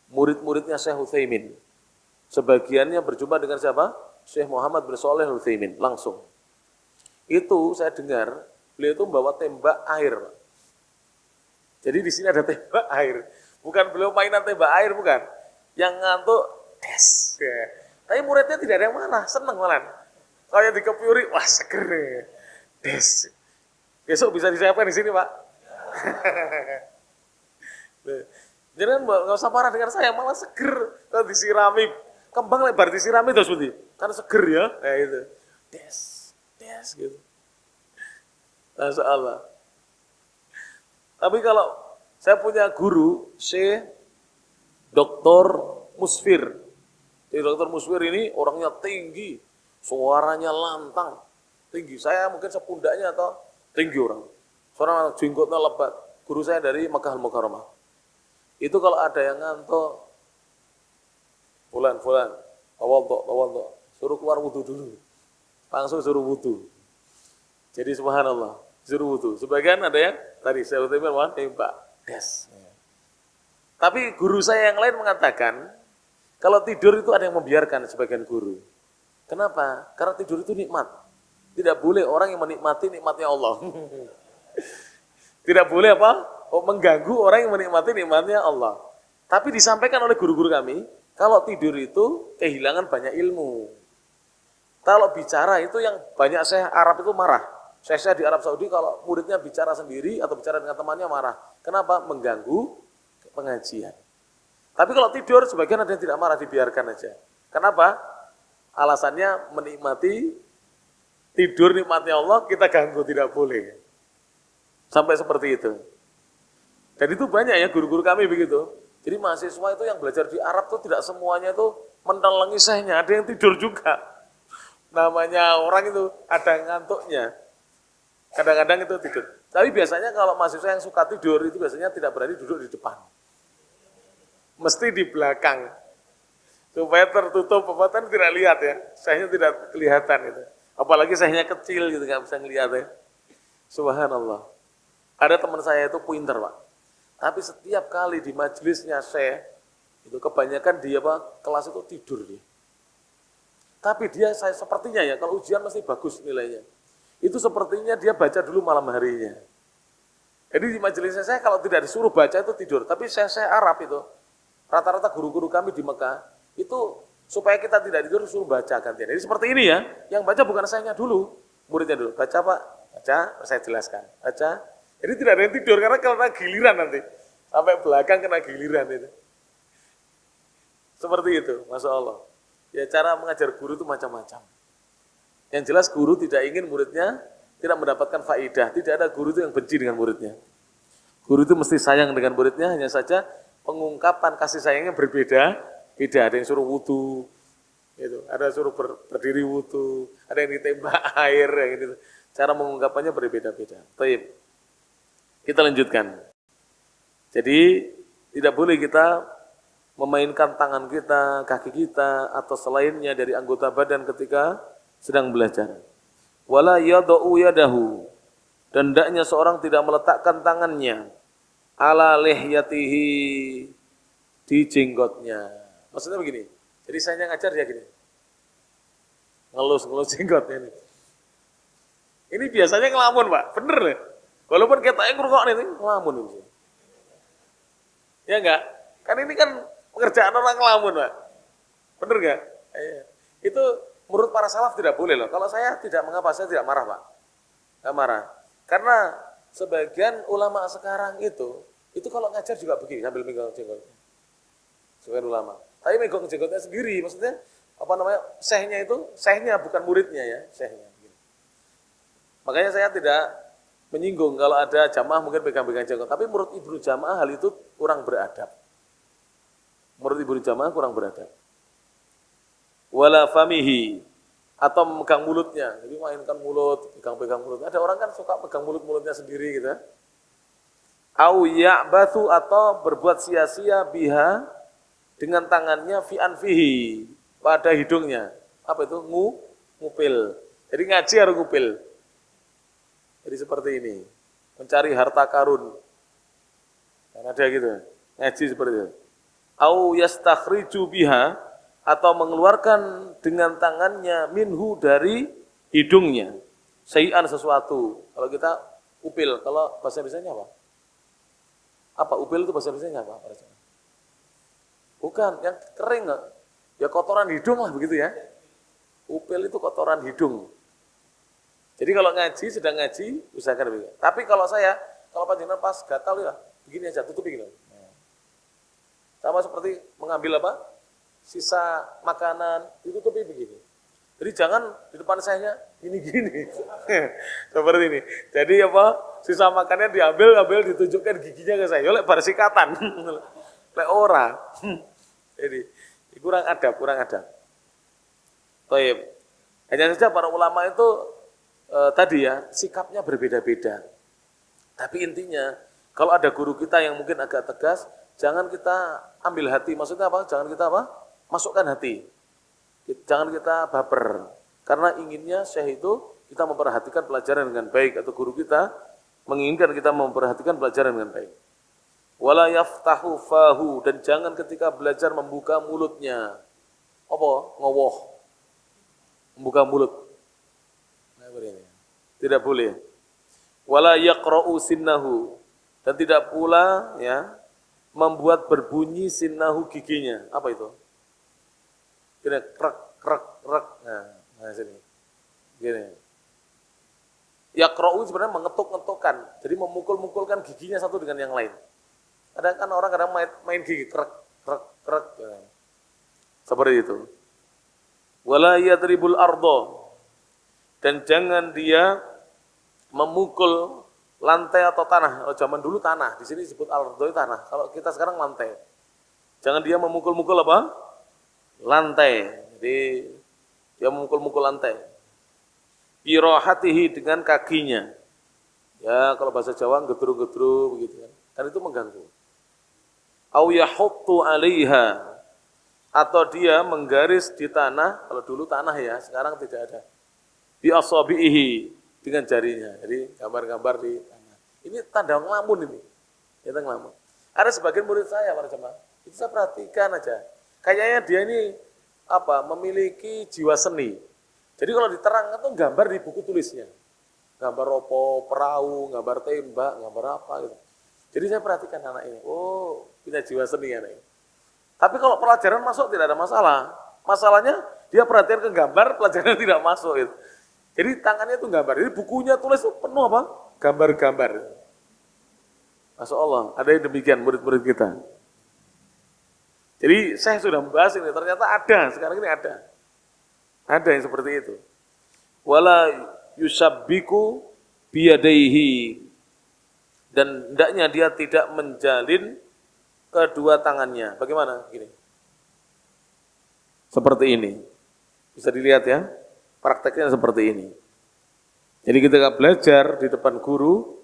[SPEAKER 1] murid-muridnya Syekh Utsaimin. Sebagiannya berjumpa dengan siapa? Syekh Muhammad bin Shalih Al-Utsaimin langsung. Itu saya dengar beliau itu membawa tembak air. Jadi di sini ada tembak air. Bukan beliau mainan tembak air, bukan. Yang ngantuk, des. Tapi muridnya tidak ada yang marah, seneng malah. Kalau yang dikepiuri, wah seger nih. Des. Besok bisa disiapkan di sini, Pak. Jadi nggak usah marah dengan saya, malah seger. Kalau disirami, kembang lebar disirami terus seperti. Kan seger ya, kayak itu. Des, des gitu. Masya Allah. Tapi kalau saya punya guru, Syekh Dr. Musfir. Jadi Dr. Musfir ini orangnya tinggi, suaranya lantang, tinggi. Saya mungkin sepundaknya atau tinggi orang. Suara jenggotnya lebat. Guru saya dari Makkah Al-Mukarramah. Itu kalau ada yang ngantuk, fulan, tawadhu, suruh keluar wudu dulu. Langsung suruh wudu. Jadi subhanallah, suruh wudu. Sebagian ada yang tadi saya utamkan wah tembak, des. Tapi guru saya yang lain mengatakan, kalau tidur itu ada yang membiarkan sebagian guru. Kenapa? Karena tidur itu nikmat. Tidak boleh orang yang menikmati nikmatnya Allah. Tidak boleh apa? Mengganggu orang yang menikmati nikmatnya Allah. Tapi disampaikan oleh guru-guru kami, kalau tidur itu kehilangan banyak ilmu. Kalau bicara itu yang banyak saya Arab itu marah. Saya di Arab Saudi kalau muridnya bicara sendiri atau bicara dengan temannya marah. Kenapa? Mengganggu pengajian. Tapi kalau tidur sebagian ada yang tidak marah, dibiarkan aja. Kenapa? Alasannya menikmati tidur nikmatnya Allah, kita ganggu, tidak boleh. Sampai seperti itu. Dan itu banyak ya guru-guru kami begitu. Jadi mahasiswa itu yang belajar di Arab itu tidak semuanya itu menelengi sehnya, ada yang tidur juga. Namanya orang itu ada ngantuknya. Kadang-kadang itu tidur. Tapi biasanya kalau mahasiswa yang suka tidur itu biasanya tidak berani duduk di depan. Mesti di belakang. Supaya tertutup, pepatan tidak lihat ya. Sehnya tidak kelihatan itu. Apalagi sehnya kecil gitu, nggak bisa ngelihat ya. Subhanallah. Ada teman saya itu pinter Pak. Tapi setiap kali di majelisnya saya, itu kebanyakan dia kelas itu tidur dia. Tapi dia saya sepertinya ya, kalau ujian masih bagus nilainya. Itu sepertinya dia baca dulu malam harinya. Jadi di majelisnya saya kalau tidak disuruh baca itu tidur. Tapi saya Arab itu, rata-rata guru-guru kami di Mekah, itu supaya kita tidak tidur suruh baca gantian. Jadi seperti ini ya, yang baca bukan sayanya dulu, muridnya dulu. Baca Pak, baca, saya jelaskan. Baca. Jadi tidak ada yang tidur karena kena giliran nanti. Sampai belakang kena giliran itu. Seperti itu, Masya Allah. Ya cara mengajar guru itu macam-macam. Yang jelas guru tidak ingin muridnya tidak mendapatkan faidah. Tidak ada guru itu yang benci dengan muridnya. Guru itu mesti sayang dengan muridnya, hanya saja pengungkapan kasih sayangnya berbeda. Ada yang suruh wudu, gitu. Ada suruh berdiri wudu, ada yang ditembak air, yang gitu. Cara mengungkapannya berbeda-beda. Baik, kita lanjutkan. Jadi tidak boleh kita memainkan tangan kita, kaki kita, atau selainnya dari anggota badan ketika sedang belajar. Wala yada'u yadahu, dan hendaknya seorang tidak meletakkan tangannya ala lihyatihi, di jenggotnya. Maksudnya begini, jadi saya ngajar dia gini, ngelus jenggotnya ini. Ini biasanya ngelamun Pak, bener ya? Walaupun kita yang ngerungok ini, ngelamun ini. Ya enggak? Kan ini kan pekerjaan orang ngelamun Pak, bener enggak? Itu menurut para salaf tidak boleh loh. Kalau saya tidak mengapa, saya tidak marah Pak, enggak marah. Karena sebagian ulama sekarang itu kalau ngajar juga begini, sambil megang jenggotnya. Sebagian ulama. Tapi megang jenggotnya sendiri, maksudnya apa namanya, syekhnya bukan muridnya ya, syekhnya. Makanya saya tidak menyinggung kalau ada jamaah mungkin pegang-pegang jenggot, tapi menurut ibnu jamaah hal itu kurang beradab. Menurut ibnu jamaah kurang beradab. Wala famihi, atau memegang mulutnya, jadi mainkan mulut, pegang-pegang mulut. Ada orang kan suka pegang mulutnya sendiri gitu. Au ya'bathu, atau berbuat sia-sia biha, dengan tangannya fi anfihi, pada hidungnya. Apa itu? Ngupil. Jadi ngaji harus ngupil. Jadi seperti ini. Mencari harta karun. Kan ada gitu. Ngaji seperti itu. Au yastakhriju biha, atau mengeluarkan dengan tangannya minhu, dari hidungnya. Syai'an, sesuatu. Kalau kita upil, kalau bahasa Indonesianya apa? Apa upil itu bahasa Indonesianya apa? Bukan, yang kering enggak? Ya kotoran hidung lah begitu ya. Upil itu kotoran hidung. Jadi kalau ngaji, sedang ngaji, usahakan begitu. Tapi kalau panjenengan pas gatal ya, begini aja, tutupi gini. Sama seperti mengambil apa? Sisa makanan, ditutupi begini. Jadi jangan di depan saya gini-gini. Seperti ini. Jadi apa? Sisa makannya diambil, ditunjukkan giginya ke saya. Oleh barsikatan. Lek ora. Jadi kurang adab. Baik. Hanya saja para ulama itu tadi ya, sikapnya berbeda-beda. Tapi intinya, kalau ada guru kita yang mungkin agak tegas, jangan kita ambil hati. Maksudnya apa? Jangan kita apa? Masukkan hati. Jangan kita baper. Karena inginnya syekh itu kita memperhatikan pelajaran dengan baik, atau guru kita menginginkan kita memperhatikan pelajaran dengan baik. Wala yaftahu fahu, dan jangan ketika belajar membuka mulutnya. Apa? Ngowoh. Membuka mulut. Nah, tidak boleh. Wala yaqra'u sinnahu, dan tidak pula ya membuat berbunyi sinnahu, giginya. Apa itu? Gini, krek. Nah, sini. Gini. Yaqra'u sebenarnya mengetuk-ngetukkan. Jadi memukul-mukulkan giginya satu dengan yang lain. Ada kan orang kadang main gigi krek. Ya. Seperti itu. Wala yadribul ardo, dan jangan dia memukul lantai atau tanah. Kalau zaman dulu tanah, di sini disebut ardo itu tanah. Kalau kita sekarang lantai. Jangan dia memukul-mukul apa? Lantai. Jadi dia memukul-mukul lantai. Birahatihi, dengan kakinya. Ya, kalau bahasa Jawa gedru-gedru begitu kan. Kan itu mengganggu. Au yahuttu 'alaiha, atau dia menggaris di tanah. Kalau dulu tanah ya, sekarang tidak ada. Bi asabihi, dengan jarinya. Jadi gambar-gambar di tanah. Ini tanda ngelamun ini. Kita ngelamun. Ada sebagian murid saya para jemaah, itu saya perhatikan aja. Kayaknya dia ini memiliki jiwa seni. Jadi kalau diterangkan tuh gambar di buku tulisnya. Gambar ropo, perahu, gambar tembak, gambar apa gitu. Jadi saya perhatikan anak ini, punya jiwa seni anak ini. Tapi kalau pelajaran masuk tidak ada masalah. Masalahnya dia perhatian ke gambar, pelajaran tidak masuk gitu. Jadi tangannya itu gambar. Jadi bukunya tulis itu penuh apa? Gambar-gambar. Masya Allah, ada yang demikian murid-murid kita. Jadi saya sudah membahas ini, ternyata ada, sekarang ini ada. Ada yang seperti itu. Wala yusabbiku biyadaihi, dan hendaknya dia tidak menjalin kedua tangannya. Bagaimana? Gini. Seperti ini. Bisa dilihat ya, prakteknya seperti ini. Jadi ketika belajar di depan guru,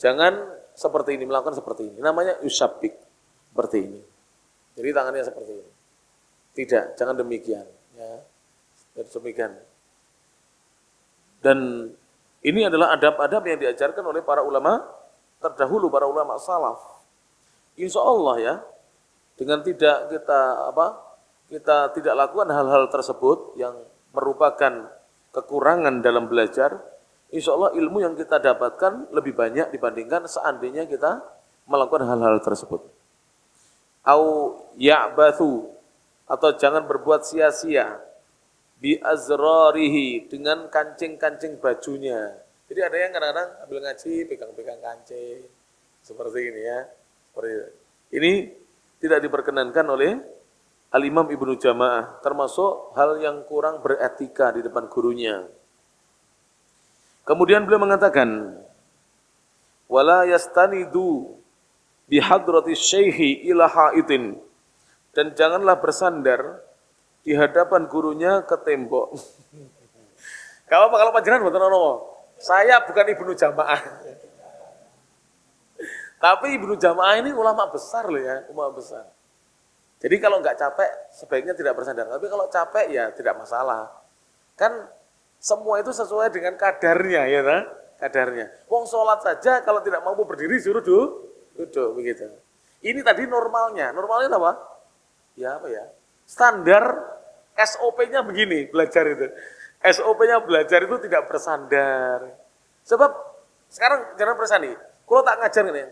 [SPEAKER 1] jangan seperti ini, melakukan seperti ini. Namanya yusabbik, seperti ini. Jadi tangannya seperti ini. Tidak, jangan demikian. Ya, demikian. Dan ini adalah adab-adab yang diajarkan oleh para ulama terdahulu, para ulama salaf. Insya Allah ya, dengan tidak kita tidak lakukan hal-hal tersebut yang merupakan kekurangan dalam belajar, insya Allah ilmu yang kita dapatkan lebih banyak dibandingkan seandainya kita melakukan hal-hal tersebut. Au ya'bathu, atau jangan berbuat sia-sia, bi azrarihi, dengan kancing-kancing bajunya. Jadi ada yang kadang-kadang ambil ngaji, pegang-pegang kancing, seperti ini ya. Seperti ini tidak diperkenankan oleh Al-Imam Ibnu Jamaah, termasuk hal yang kurang beretika di depan gurunya. Kemudian beliau mengatakan, wala yastanidu bihadrati syaihi ila haitin, dan janganlah bersandar di hadapan gurunya ke tembok. Kalau panjenengan mboten ana, saya bukan Ibnu Jamaah. Tapi Ibnu Jamaah ini ulama besar loh ya, ulama besar. Jadi kalau nggak capek, sebaiknya tidak bersandar. Tapi kalau capek ya tidak masalah. Kan semua itu sesuai dengan kadarnya, ya kan? Kadarnya. Wong sholat saja kalau tidak mampu berdiri suruh duduk begitu. Ini tadi normalnya. Normalnya apa? Ya apa ya? Standar SOP-nya begini belajar itu. SOP-nya belajar itu tidak bersandar. Sebab sekarang jangan bersandar nih. Kalau tak ngajar ini,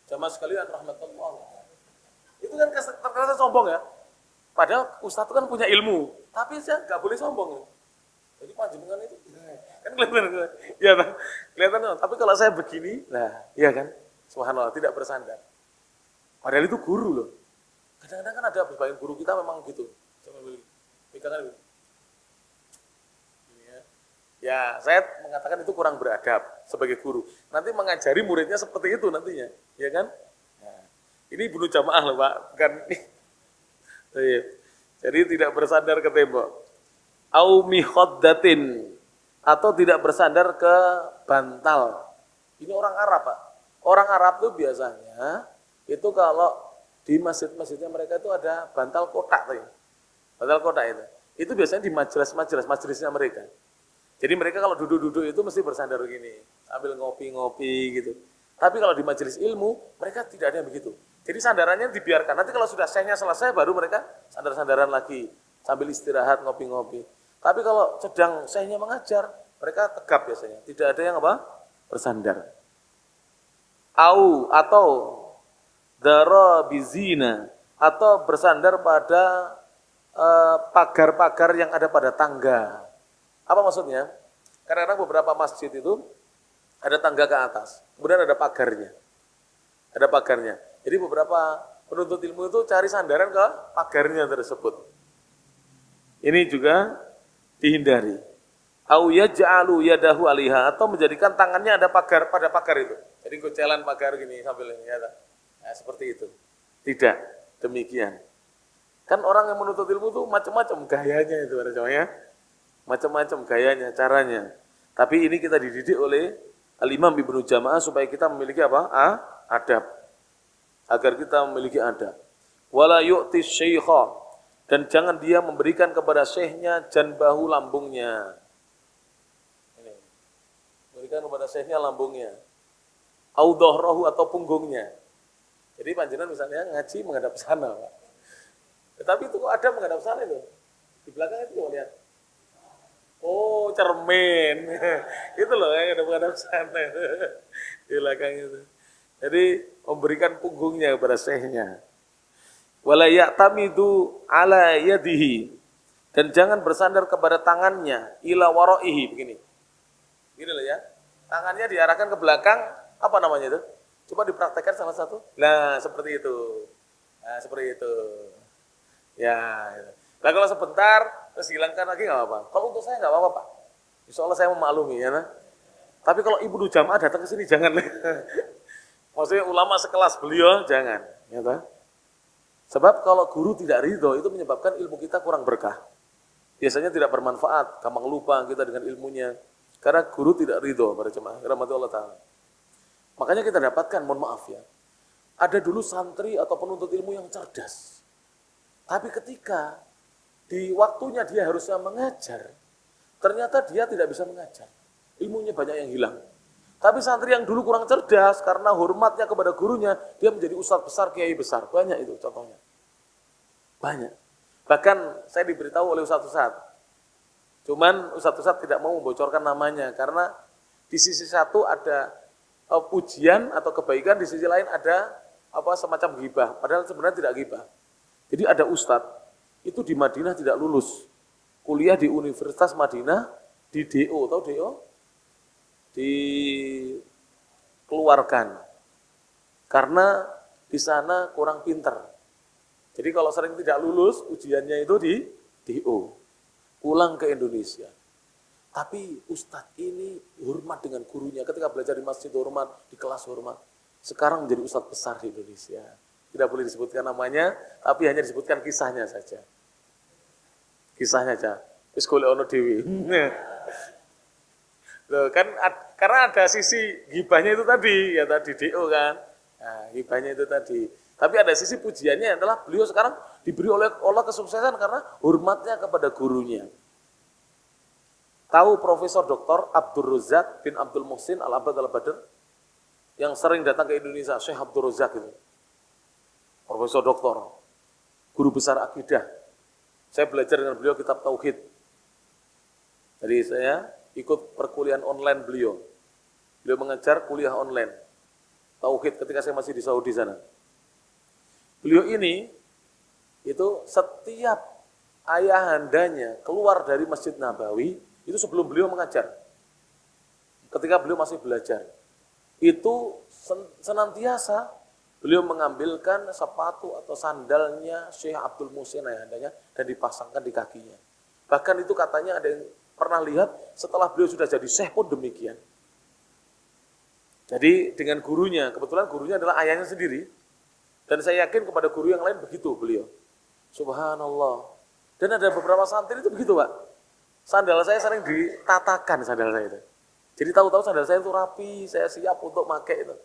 [SPEAKER 1] jamaah sekalian rahmatullah. Itu kan terkesan sombong ya. Padahal ustadz itu kan punya ilmu, tapi saya nggak boleh sombong. Jadi panjenengan itu kan kelihatan, ya kan? Kelihatan. Tapi kalau saya begini, nah, iya kan? Subhanallah, tidak bersandar. Padahal itu guru loh. Kadang-kadang kan ada sebagian guru kita memang gitu. Coba pegangan gitu. Ya, saya mengatakan itu kurang beradab sebagai guru. Nanti mengajari muridnya seperti itu nantinya, ya kan? Ini Ibnu Jamaah loh Pak, bukan ini. Jadi tidak bersandar ke tembok. Au mihoddatin, atau tidak bersandar ke bantal. Ini orang Arab Pak. Orang Arab itu biasanya, itu kalau di masjid-masjidnya mereka itu ada bantal kotak. Bantal kotak itu. Itu biasanya di majelisnya mereka. Jadi mereka kalau duduk-duduk itu mesti bersandar begini, sambil ngopi-ngopi gitu. Tapi kalau di majelis ilmu, mereka tidak ada yang begitu. Jadi sandarannya dibiarkan. Nanti kalau sudah sehnya selesai, baru mereka sandar-sandaran lagi. Sambil istirahat, ngopi-ngopi. Tapi kalau sedang sehnya mengajar, mereka tegap biasanya. Tidak ada yang apa? Bersandar. Atau darabizina, atau bersandar pada pagar-pagar yang ada pada tangga. Apa maksudnya? Kadang-kadang beberapa masjid itu ada tangga ke atas. Kemudian ada pagarnya. Ada pagarnya. Jadi beberapa penuntut ilmu itu cari sandaran ke pagarnya tersebut. Ini juga dihindari. Au yaj'alu yadahu 'alaiha, atau menjadikan tangannya ada pagar pada pagar itu. Jadi gocelan pagar gini sambil ini ya. Nah, seperti itu. Tidak demikian. Kan orang yang menuntut ilmu itu macam-macam gayanya itu ada ya. Macam-macam gayanya, caranya. Tapi ini kita dididik oleh Al-Imam Ibnu Jamaah supaya kita memiliki apa? Adab. Agar kita memiliki adab. Wala yu'ti syaikha, dan jangan dia memberikan kepada syekhnya janbahu, lambungnya. Ini. Memberikan kepada syekhnya lambungnya. Au dhahrahu, atau punggungnya. Jadi panjenengan misalnya ngaji menghadap sana, Pak. Tetapi itu kok ada menghadap sana itu. Di belakang itu coba lihat. Oh, cermin. Itu loh yang ada menghadap sana itu. Di belakang itu. Jadi memberikan punggungnya kepada syekhnya. Wala ya'tamidu ala yadihi, dan jangan bersandar kepada tangannya, ila waraihi, begini. Gini loh ya. Tangannya diarahkan ke belakang, apa namanya itu? Coba dipraktekkan salah satu. Nah, seperti itu. Nah, seperti itu. Ya. Nah, kalau sebentar terus hilangkan lagi nggak apa-apa. Kalau untuk saya nggak apa-apa, Pak. Insya Allah saya memaklumi ya. Nah. Tapi kalau Ibnu Jamaah datang ke sini jangan. Maksudnya ulama sekelas beliau jangan, ya toh? Sebab kalau guru tidak ridho itu menyebabkan ilmu kita kurang berkah. Biasanya tidak bermanfaat, gampang lupa kita dengan ilmunya. Karena guru tidak ridho para jemaah, rahmati Allah Ta'ala. Makanya kita dapatkan, mohon maaf ya, ada dulu santri atau penuntut ilmu yang cerdas. Tapi ketika di waktunya dia harusnya mengajar, ternyata dia tidak bisa mengajar. Ilmunya banyak yang hilang. Tapi santri yang dulu kurang cerdas, karena hormatnya kepada gurunya, dia menjadi ustadz besar, kiai besar. Banyak itu contohnya. Banyak. Bahkan saya diberitahu oleh ustadz-ustadz. Cuman ustadz-ustadz tidak mau membocorkan namanya, karena di sisi satu ada pujian atau kebaikan, di sisi lain ada semacam ghibah. Padahal sebenarnya tidak ghibah. Jadi ada ustadz, itu di Madinah tidak lulus. Kuliah di Universitas Madinah, di DO, tahu DO? Dikeluarkan. Karena di sana kurang pinter. Jadi kalau sering tidak lulus, ujiannya itu di DO. Pulang ke Indonesia. Tapi ustadz ini hormat dengan gurunya. Ketika belajar di masjid hormat, di kelas hormat. Sekarang menjadi ustadz besar di Indonesia. Tidak boleh disebutkan namanya, tapi hanya disebutkan kisahnya saja. Kisahnya saja. Wis golek ono dhewe. Loh, kan karena ada sisi gibahnya itu tadi, ya tadi DO kan. Nah, gibahnya itu tadi. Tapi ada sisi pujiannya adalah beliau sekarang diberi oleh Allah kesuksesan karena hormatnya kepada gurunya. Tahu Profesor Dr. Abdul Razak bin Abdul Muhsin Al-Abad Al-Badr yang sering datang ke Indonesia, Syekh Abdul Razak itu. Profesor Doktor, guru besar akidah. Saya belajar dengan beliau kitab Tauhid. Jadi saya ikut perkuliahan online beliau. Beliau mengajar kuliah online. Tauhid ketika saya masih di Saudi sana. Beliau ini, itu setiap ayahandanya keluar dari Masjid Nabawi, itu sebelum beliau mengajar. Ketika beliau masih belajar. Itu senantiasa beliau mengambilkan sepatu atau sandalnya Syekh Abdul Muhsin ayahandanya dan dipasangkan di kakinya. Bahkan itu katanya ada yang pernah lihat setelah beliau sudah jadi syekh pun demikian. Jadi dengan gurunya, kebetulan gurunya adalah ayahnya sendiri. Dan saya yakin kepada guru yang lain begitu beliau. Subhanallah. Dan ada beberapa santri itu begitu Pak. Sandal saya sering ditatakan sandal saya itu. Jadi tahu-tahu sandal saya itu rapi, saya siap untuk pakai itu.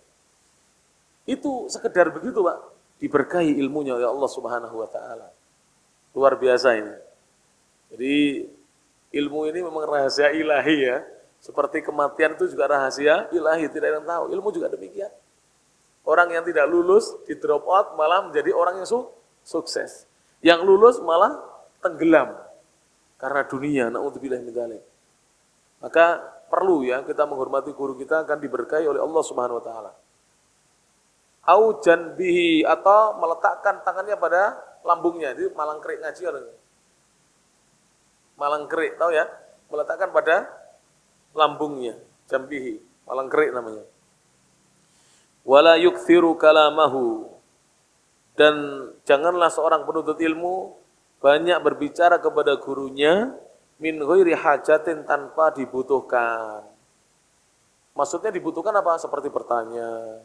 [SPEAKER 1] Itu sekedar begitu Pak, diberkahi ilmunya oleh Allah Subhanahu wa taala. Luar biasa ini. Jadi ilmu ini memang rahasia ilahi ya. Seperti kematian itu juga rahasia ilahi, tidak ada yang tahu. Ilmu juga demikian. Orang yang tidak lulus di drop out malah menjadi orang yang sukses. Yang lulus malah tenggelam karena dunia, naudzubillah min dzalik. Maka perlu ya kita menghormati guru kita akan diberkahi oleh Allah Subhanahu wa taala. Au janbihi atau meletakkan tangannya pada lambungnya. Jadi malangkrik ngaji orang. Malangkrik, tahu ya? Meletakkan pada lambungnya, jambihi, malangkrik namanya. Wala yukthiru kalamahu. Dan janganlah seorang penuntut ilmu banyak berbicara kepada gurunya min ghairi hajatin tanpa dibutuhkan. Maksudnya dibutuhkan apa? Seperti bertanya.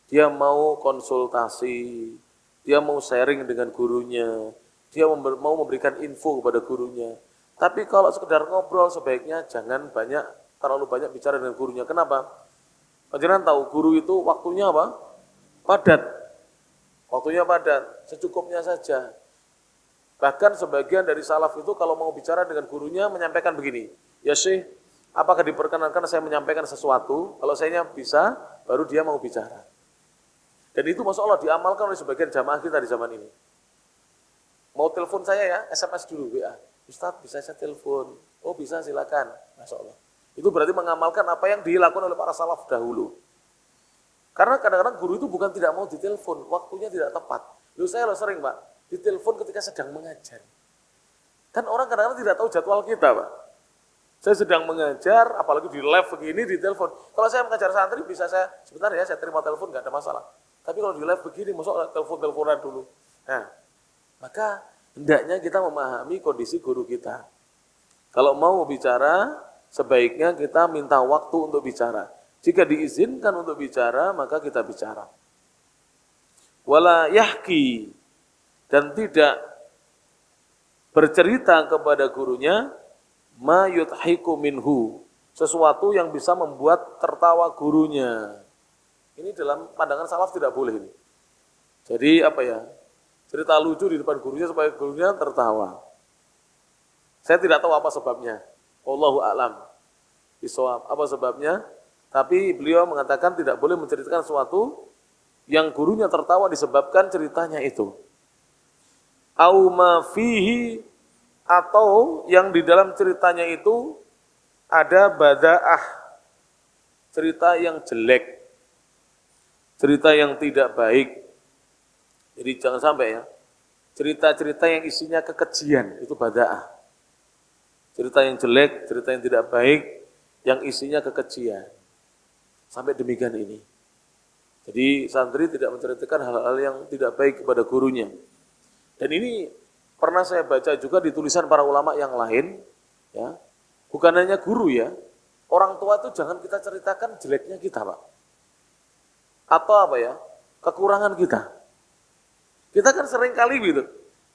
[SPEAKER 1] Dia mau konsultasi, dia mau sharing dengan gurunya, dia mau memberikan info kepada gurunya. Tapi kalau sekedar ngobrol sebaiknya jangan terlalu banyak bicara dengan gurunya. Kenapa? Panjenengan tahu guru itu waktunya apa? Padat. Waktunya padat, secukupnya saja. Bahkan sebagian dari salaf itu kalau mau bicara dengan gurunya menyampaikan begini, ya Syekh, apakah diperkenankan saya menyampaikan sesuatu? Kalau saya bisa, baru dia mau bicara. Dan itu Masya Allah diamalkan oleh sebagian jamaah kita di zaman ini. Mau telepon saya ya, SMS dulu, WA. Ustadz bisa saya telepon? Oh bisa silakan, Masya Allah. Itu berarti mengamalkan apa yang dilakukan oleh para salaf dahulu. Karena kadang-kadang guru itu bukan tidak mau ditelepon, waktunya tidak tepat. Saya sering Pak, ditelepon ketika sedang mengajar. Kan orang kadang-kadang tidak tahu jadwal kita Pak. Saya sedang mengajar, apalagi di live begini, ditelepon. Kalau saya mengajar santri bisa sebentar ya, saya terima telepon, nggak ada masalah. Tapi kalau di live begini, maksudnya telepon-teleponan dulu. Nah, maka hendaknya kita memahami kondisi guru kita. Kalau mau bicara, sebaiknya kita minta waktu untuk bicara. Jika diizinkan untuk bicara, maka kita bicara. wala yahki, dan tidak bercerita kepada gurunya, ma yudhiku minhu, sesuatu yang bisa membuat tertawa gurunya. Ini dalam pandangan salaf tidak boleh ini. Jadi apa ya? Cerita lucu di depan gurunya supaya gurunya tertawa. Saya tidak tahu apa sebabnya. Wallahu a'lam bishawab. Apa sebabnya? Tapi beliau mengatakan tidak boleh menceritakan sesuatu yang gurunya tertawa disebabkan ceritanya itu. Au ma fihi, atau yang di dalam ceritanya itu ada bada'ah, cerita yang jelek, cerita yang tidak baik. Jadi jangan sampai ya, cerita-cerita yang isinya kekejian, itu bada'ah. Cerita yang jelek, cerita yang tidak baik, yang isinya kekejian. Sampai demikian ini. Jadi santri tidak menceritakan hal-hal yang tidak baik kepada gurunya. Dan ini pernah saya baca juga di tulisan para ulama yang lain, ya. Bukan hanya guru ya, orang tua itu jangan kita ceritakan jeleknya kita, Pak. Atau apa ya, kekurangan kita. Kita kan sering kali gitu,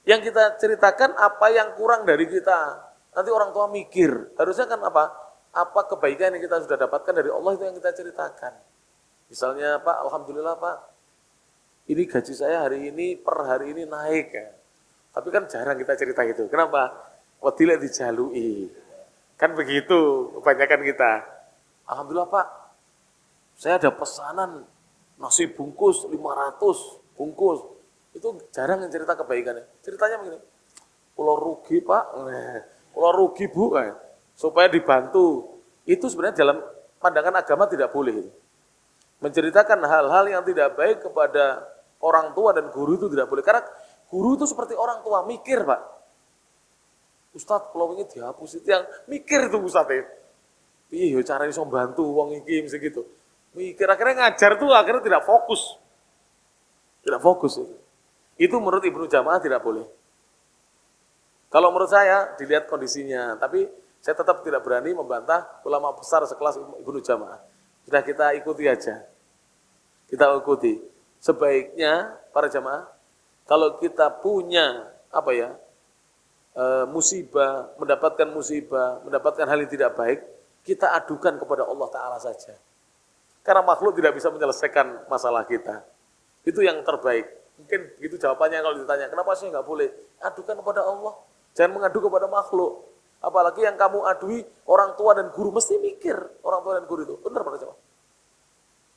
[SPEAKER 1] yang kita ceritakan apa yang kurang dari kita. Nanti orang tua mikir, harusnya kan apa? Apa kebaikan yang kita sudah dapatkan dari Allah itu yang kita ceritakan. Misalnya, Pak, alhamdulillah Pak, ini gaji saya hari ini per hari ini naik ya. Tapi kan jarang kita cerita itu. Kenapa? Wadilek dijalui. Kan begitu kebanyakan kita. Alhamdulillah Pak, saya ada pesanan nasi bungkus 500 bungkus. Itu jarang yang cerita kebaikannya. Ceritanya begini, pulau rugi Pak, pulau rugi Bu, supaya dibantu. Itu sebenarnya dalam pandangan agama tidak boleh. Menceritakan hal-hal yang tidak baik kepada orang tua dan guru itu tidak boleh. Karena guru itu seperti orang tua, mikir Pak. Ustadz, kalau ini dihapus itu yang mikir itu Ustadz. Iya, caranya bisa membantu uang ini, mesti gitu. Mikir, akhirnya ngajar tuh akhirnya tidak fokus. Tidak fokus itu. Itu menurut Ibnu Jamaah tidak boleh. Kalau menurut saya, dilihat kondisinya. Tapi saya tetap tidak berani membantah ulama besar sekelas Ibnu Jamaah. Sudah kita ikuti aja. Kita ikuti. Sebaiknya para jamaah, kalau kita punya musibah, mendapatkan hal yang tidak baik, kita adukan kepada Allah Ta'ala saja. Karena makhluk tidak bisa menyelesaikan masalah kita. Itu yang terbaik. Mungkin begitu jawabannya kalau ditanya, kenapa sih nggak boleh? Adukan kepada Allah. Jangan mengadu kepada makhluk. Apalagi yang kamu adui orang tua dan guru, mesti mikir orang tua dan guru itu. Benar para jamaah.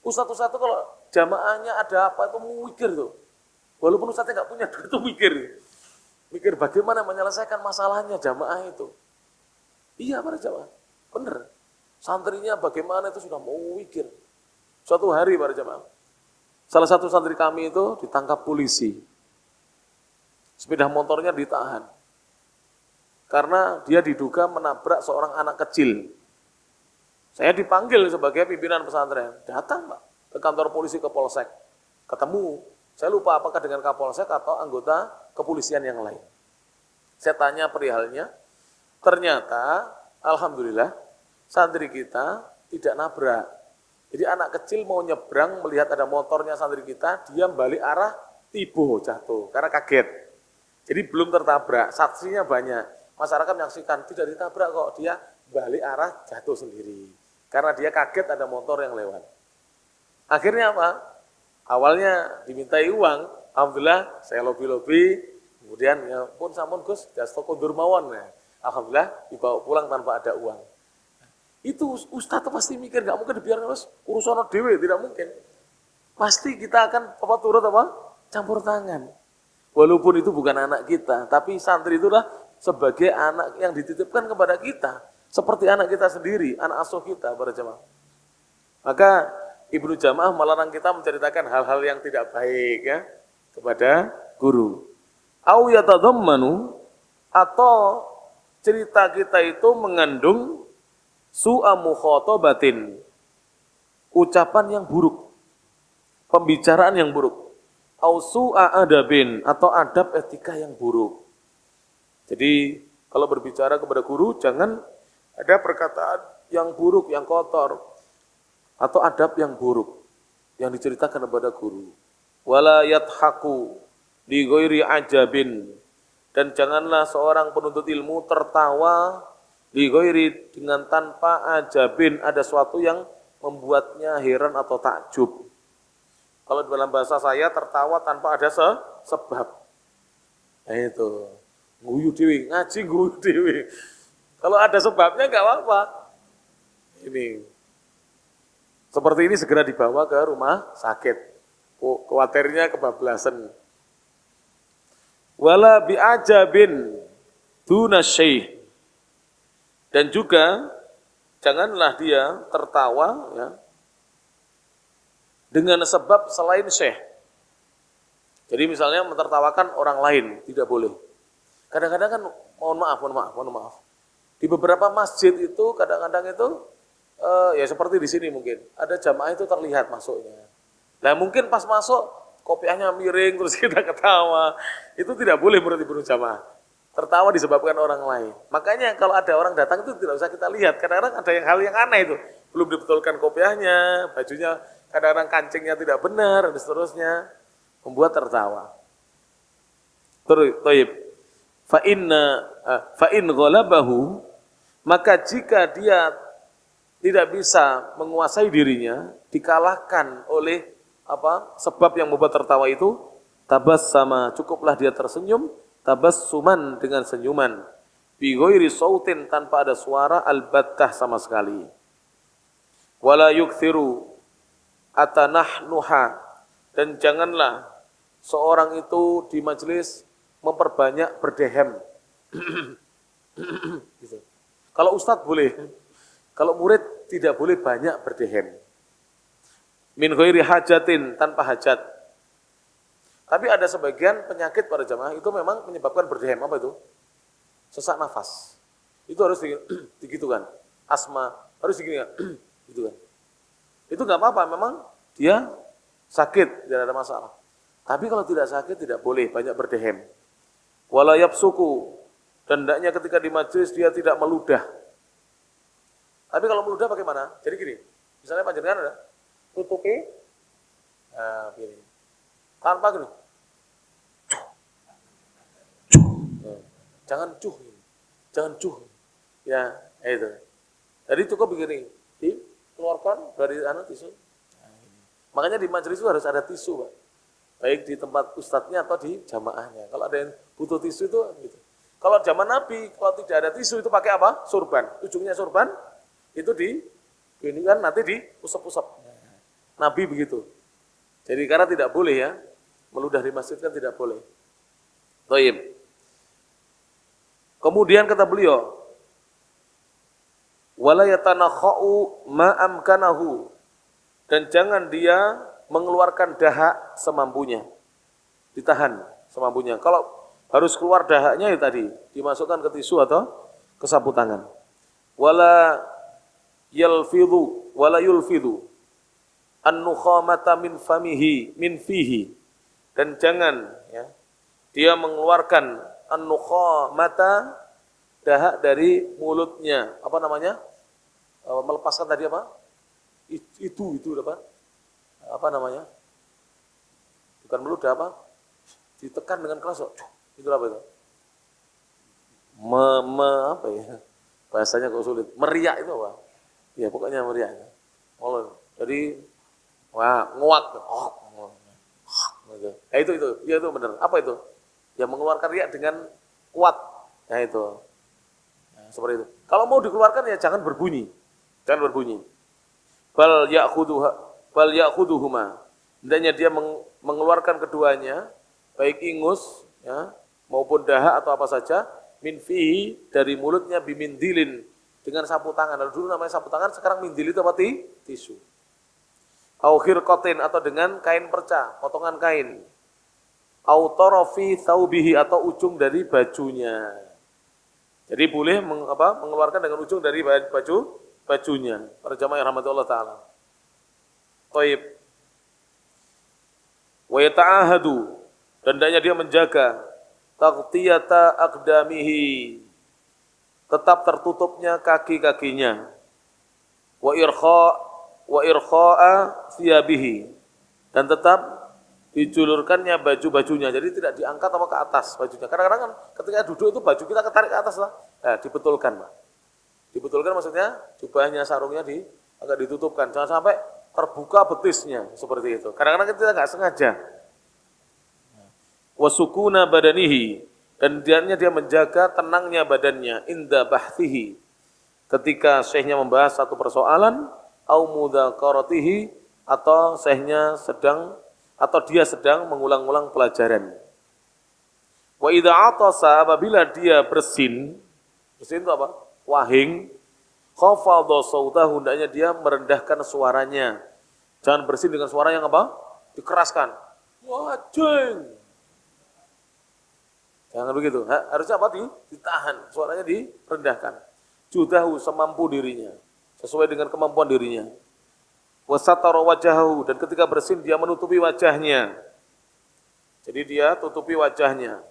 [SPEAKER 1] Ustadz kalau jamaahnya ada apa itu mikir tuh. Walaupun ustadznya nggak punya duit itu mikir. Mikir bagaimana menyelesaikan masalahnya jamaah itu. Iya para jamaah, benar. Santrinya bagaimana itu sudah mau mikir. Suatu hari para jamaah, salah satu santri kami itu ditangkap polisi. Sepeda motornya ditahan. Karena dia diduga menabrak seorang anak kecil. Saya dipanggil sebagai pimpinan pesantren. Datang Pak ke kantor polisi, ke Polsek. Ketemu, saya lupa apakah dengan Kapolsek atau anggota kepolisian yang lain. Saya tanya perihalnya, ternyata alhamdulillah santri kita tidak nabrak. Jadi anak kecil mau nyebrang melihat ada motornya santri kita, dia balik arah tibo jatuh karena kaget. Jadi belum tertabrak, saksinya banyak. Masyarakat menyaksikan tidak ditabrak kok, dia balik arah jatuh sendiri. Karena dia kaget ada motor yang lewat. Akhirnya apa? Awalnya dimintai uang, alhamdulillah saya lobi-lobi, kemudian ya pun sampun Gus, jas toko dermawan. Ya. Alhamdulillah dibawa pulang tanpa ada uang. Itu Ustadz pasti mikir, nggak mungkin dibiarkan Mas urusan dewe, tidak mungkin. Pasti kita akan turut campur tangan. Walaupun itu bukan anak kita, tapi santri itulah sebagai anak yang dititipkan kepada kita. Seperti anak kita sendiri, anak asuh kita para jamaah. Maka Ibnu Jamaah melarang kita menceritakan hal-hal yang tidak baik ya kepada guru. Au yatadhammanu, atau cerita kita itu mengandung su'a mukhatabatin, ucapan yang buruk, pembicaraan yang buruk. Au su'a adabin, atau adab etika yang buruk. Jadi kalau berbicara kepada guru jangan ada perkataan yang buruk, yang kotor, atau adab yang buruk yang diceritakan kepada guru. wala yadhaku li ghairi ajabin, dan janganlah seorang penuntut ilmu tertawa li ghairi dengan tanpa ajabin, ada sesuatu yang membuatnya heran atau takjub. Kalau dalam bahasa saya tertawa tanpa ada sebab. Nah itu, guyu dewi, ngaji guyu dewi. Kalau ada sebabnya enggak apa-apa. Ini seperti ini segera dibawa ke rumah sakit. Khawatirnya kebablasan. Wala bi'ajabin duna syekh, dan juga janganlah dia tertawa ya dengan sebab selain syekh. Jadi misalnya mentertawakan orang lain tidak boleh. Kadang-kadang kan mohon maaf. Di beberapa masjid itu kadang-kadang itu ya seperti di sini mungkin ada jamaah itu terlihat masuknya. Nah mungkin pas masuk kopiahnya miring terus kita ketawa, itu tidak boleh menurut Ibnu Jamaah. Tertawa disebabkan orang lain. Makanya kalau ada orang datang itu tidak usah kita lihat. Kadang-kadang ada hal yang aneh itu, belum dibetulkan kopiahnya, bajunya kadang-kadang kancingnya tidak benar dan seterusnya, membuat tertawa. Terus, toib. Fa in ghalabahu, maka jika dia tidak bisa menguasai dirinya, dikalahkan oleh sebab yang membuat tertawa itu, tabassama, cukuplah dia tersenyum, tabassuman dengan senyuman, bi ghairi sautin, tanpa ada suara, albattah sama sekali. Wala yukthiru atanahnuha, dan janganlah seorang itu di majelis memperbanyak berdehem. Gitu. Kalau ustadz boleh, kalau murid tidak boleh banyak berdehem. Min ghairi hajatin, tanpa hajat. Tapi ada sebagian penyakit pada jamaah itu memang menyebabkan berdehem. Apa itu? Sesak nafas. Itu harus digitukan. Asma harus digitukan. Gitu kan. Itu nggak apa-apa, memang dia sakit, tidak ada masalah. Tapi kalau tidak sakit tidak boleh banyak berdehem. Wala yabsuku, dan hendaknya ketika di majelis dia tidak meludah. Tapi kalau meludah bagaimana? Jadi gini, misalnya panjenengan ada tutupi, nah, begini. Tanpa gini, jangan cuh, ya itu. Jadi cukup begini, dikeluarkan dari tisu. Nah, makanya di majelis itu harus ada tisu, Pak. Baik di tempat ustadznya atau di jamaahnya. Kalau ada yang butuh tisu itu, gitu. Kalau zaman Nabi, kalau tidak ada tisu itu pakai apa? Surban. Ujungnya surban itu ini kan nanti diusap-usap. Nabi begitu. Jadi karena tidak boleh ya, meludah di masjid kan tidak boleh. Thayyib. Kemudian kata beliau, wala yatanakhau ma amkanahu, dan jangan dia mengeluarkan dahak semampunya. Ditahan semampunya. Kalau harus keluar dahaknya ya tadi, dimasukkan ke tisu atau ke sapu tangan. Wala yulfidhu an-nukhamata min fihi, dan jangan ya dia mengeluarkan an-nukhamata, dahak dari mulutnya. Apa namanya? Melepaskan tadi apa? Itu apa? Apa namanya? Bukan meludah, apa? Ditekan dengan keras. Itu apa itu? Apa ya? Bahasanya kok sulit. Meriak itu apa? Ya pokoknya meriak. Jadi nguak. Gitu. Ya itu benar. Apa itu? Ya mengeluarkan riak dengan kuat. Ya itu. Ya, seperti itu. Kalau mau dikeluarkan ya jangan berbunyi. Jangan berbunyi. Bal ya'khuduhuma. Hendaknya dia mengeluarkan keduanya, baik ingus ya, maupun dahak atau apa saja, min fihi, dari mulutnya, bimindilin, dengan sapu tangan. Lalu dulu namanya sapu tangan, sekarang mindil itu apa? Tisu. Au khirqatin, atau dengan kain perca, potongan kain. Au tarafi thawbihi, atau ujung dari bajunya. Jadi boleh mengeluarkan dengan ujung dari bajunya. Para jamaah yang rahmatullah ta'ala. Taib. Wa yata'ahadu, dan hendaknya dia menjaga taghtiyata aqdamihi, tetap tertutupnya kaki-kakinya. Wa irkha'a thiyabihi, dan tetap dijulurkannya baju-bajunya, jadi tidak diangkat apa ke atas bajunya. Kadang-kadang kan ketika duduk itu baju kita ketarik ke atas lah. Nah, dibetulkan, Pak. Dibetulkan maksudnya jubahnya, sarungnya agak ditutupkan, jangan sampai terbuka betisnya seperti itu. Kadang-kadang kita nggak sengaja. Wasukuna badanihi, dan dia menjaga tenangnya badannya, inda bahthihi, ketika syekhnya membahas satu persoalan, au mudzakaratihi, atau syekhnya dia sedang mengulang-ulang pelajaran. Wa idza atasa, apabila dia bersin itu apa? Wahing, khafadha sautahu, hendaknya dia merendahkan suaranya. Jangan bersin dengan suara yang apa? Dikeraskan. Wajeng. Jangan begitu. Harusnya apa? Ditahan, suaranya direndahkan. Judahu, semampu dirinya, sesuai dengan kemampuan dirinya. Wasatara wajahu, dan ketika bersin dia menutupi wajahnya. Jadi dia tutupi wajahnya.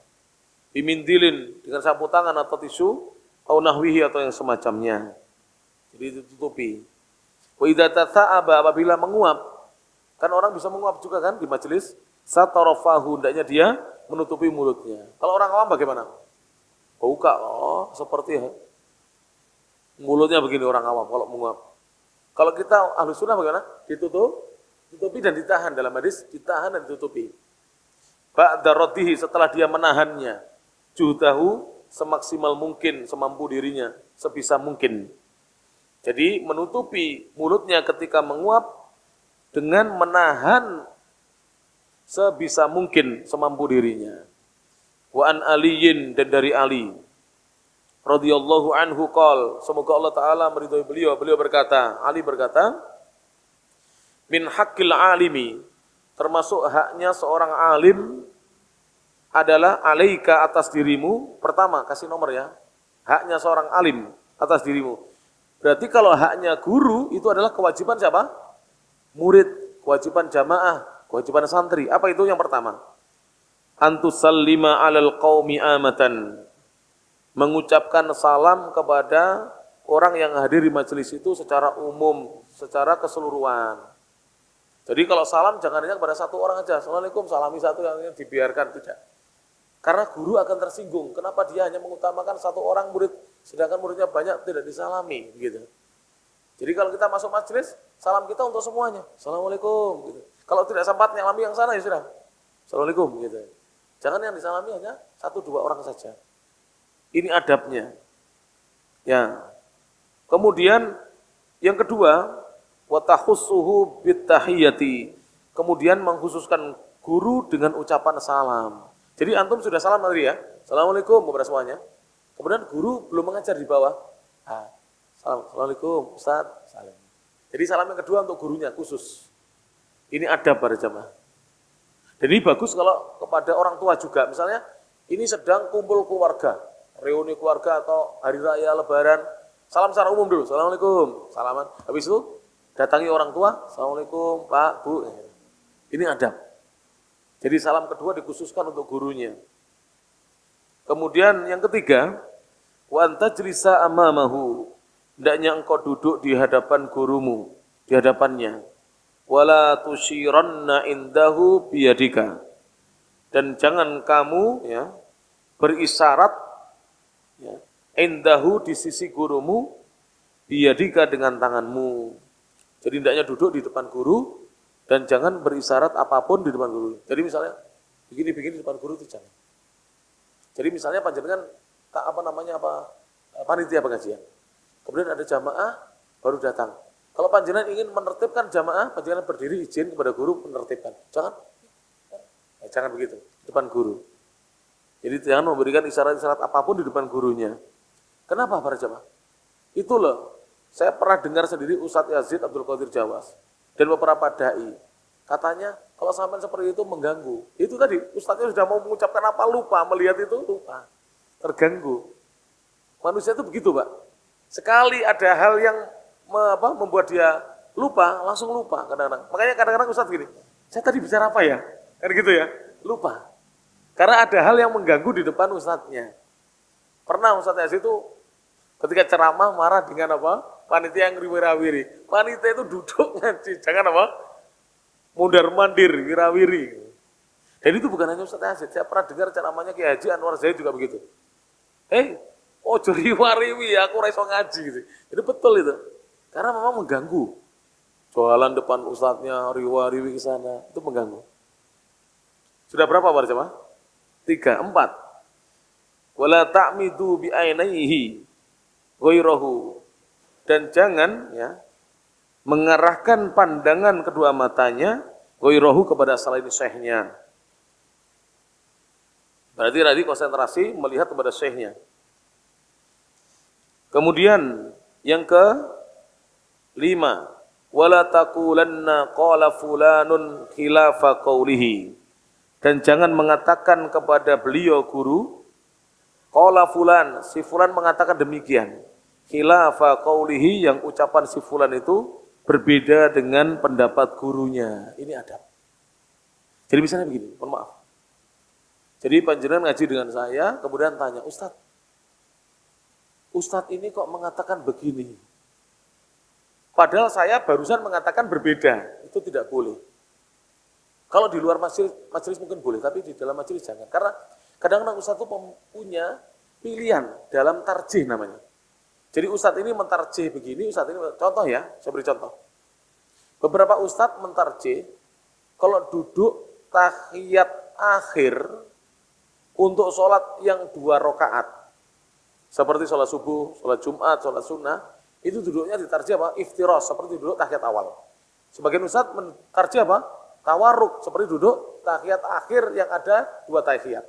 [SPEAKER 1] Bimindilin, dengan sapu tangan atau tisu, au nahwihi, atau yang semacamnya. Jadi ditutupi. Wa idza tatha'aba, apabila menguap, kan orang bisa menguap juga kan di majelis, satarafahu, hendaknya dia menutupi mulutnya. Kalau orang awam bagaimana? Buka, seperti mulutnya begini orang awam kalau menguap. Kalau kita ahlu sunnah bagaimana? Ditutupi dan ditahan. Dalam hadis, ditahan dan ditutupi. Ba'da raddihi, setelah dia menahannya, juhdahu, semaksimal mungkin, semampu dirinya, sebisa mungkin. Jadi menutupi mulutnya ketika menguap dengan menahan sebisa mungkin, semampu dirinya. Wa an aliyin, dan dari Ali radhiyallahu anhu qol, semoga Allah taala meridhai beliau berkata, Ali berkata, min haqqil alimi, termasuk haknya seorang alim adalah alaika, atas dirimu. Pertama, kasih nomor ya, haknya seorang alim atas dirimu. Berarti kalau haknya guru itu adalah kewajiban siapa? Murid, kewajiban jamaah, kewajiban santri. Apa itu yang pertama? Antusallima alal qaumi amatan, mengucapkan salam kepada orang yang hadir di majelis itu secara umum, secara keseluruhan. Jadi kalau salam jangan hanya kepada satu orang aja. Assalamualaikum, salami satu, yang dibiarkan, tidak. Karena guru akan tersinggung. Kenapa dia hanya mengutamakan satu orang murid, sedangkan muridnya banyak, tidak disalami, gitu. Jadi kalau kita masuk majelis, salam kita untuk semuanya. Assalamualaikum, gitu. Kalau tidak sempat nyalami yang sana, ya sudah. Assalamualaikum, gitu. Jangan yang disalami hanya 1-2 orang saja. Ini adabnya. Ya. Kemudian yang kedua, wa tahussuhu bittahiyati. Kemudian mengkhususkan guru dengan ucapan salam. Jadi antum sudah salam tadi ya. Assalamualaikum kepada semuanya. Kemudian guru belum mengajar di bawah. Assalamualaikum Ustaz, salam. Jadi salam yang kedua untuk gurunya khusus. Ini adab para jamaah. Dan ini bagus kalau kepada orang tua juga. Misalnya ini sedang kumpul keluarga, reuni keluarga atau hari raya lebaran, salam secara umum dulu. Assalamualaikum, salaman. Habis itu datangi orang tua, Assalamualaikum Pak, Bu. Ini adab. Jadi salam kedua dikhususkan untuk gurunya. Kemudian yang ketiga, wa antajlisa amamahu, hendaknya engkau duduk di hadapan gurumu, di hadapannya. Wala tusyiranna indahu biyadika, dan jangan kamu ya berisyarat ya, indahu di sisi gurumu, biyadika dengan tanganmu. Jadi hendaknya duduk di depan guru dan jangan berisyarat apapun di depan guru. Jadi misalnya begini-begini di depan guru itu jangan. Jadi misalnya panjenengan panitia pengajian. Kemudian ada jamaah baru datang. Kalau panjenengan ingin menertibkan jamaah, panjenengan berdiri izin kepada guru menertibkan. Jangan begitu di depan guru. Jadi jangan memberikan isyarat-isyarat apapun di depan gurunya. Kenapa para jamaah? Itu loh, saya pernah dengar sendiri Ustadz Yazid Abdul Qadir Jawas dan beberapa dai. Katanya kalau sampai seperti itu mengganggu. Itu tadi Ustadznya sudah mau mengucapkan apa lupa, melihat itu lupa, terganggu. Manusia itu begitu, Pak. Sekali ada hal yang membuat dia lupa, langsung lupa kadang-kadang. Makanya kadang-kadang Ustadz gini, saya tadi bicara apa ya? Kan gitu ya, lupa. Karena ada hal yang mengganggu di depan Ustadznya. Pernah Ustadz Yazid itu ketika ceramah marah dengan panitia yang wirawiri. Panitia itu duduk ngaji, jangan mundar-mandir, wirawiri. Dan itu bukan hanya Ustaz Yazid, saya pernah dengar ceramahnya Kiai Haji Anwar Zaid juga begitu. Ojo riwa-riwi, aku ora iso ngaji gitu. Itu betul itu. Karena memang mengganggu. Jualan depan ustadznya, riwa-riwi ke sana, itu mengganggu. Sudah berapa para jemaah? 3, 4. Wala ta'midu bi ainaihi ghairahu. Dan jangan ya mengarahkan pandangan kedua matanya ghairahu kepada selain syekhnya. Berarti tadi konsentrasi melihat kepada syekhnya. Kemudian yang ke-5, wala taqulanna qala fulanun khilafa qawlihi. Dan jangan mengatakan kepada beliau guru, qala fulan, si fulan mengatakan demikian. Khilafa qawlihi, yang ucapan si fulan itu berbeda dengan pendapat gurunya. Ini adab. Jadi misalnya begini, mohon maaf. Jadi panjenengan ngaji dengan saya, kemudian tanya, Ustadz ini kok mengatakan begini? Padahal saya barusan mengatakan berbeda, itu tidak boleh. Kalau di luar majelis mungkin boleh, tapi di dalam majelis jangan. Karena kadang-kadang Ustadz itu punya pilihan dalam tarjih namanya. Jadi Ustadz ini mentarjih begini, Ustadz ini, contoh ya, saya beri contoh. Beberapa Ustadz mentarjih, kalau duduk tahiyat akhir, untuk sholat yang 2 rakaat, seperti sholat subuh, sholat Jumat, sholat sunnah, itu duduknya ditarjih apa? Iftiros, seperti duduk tahiyat awal. Sebagian ustadz mentarjih apa? Tawarruk, seperti duduk tahiyat akhir yang ada 2 tahiyat.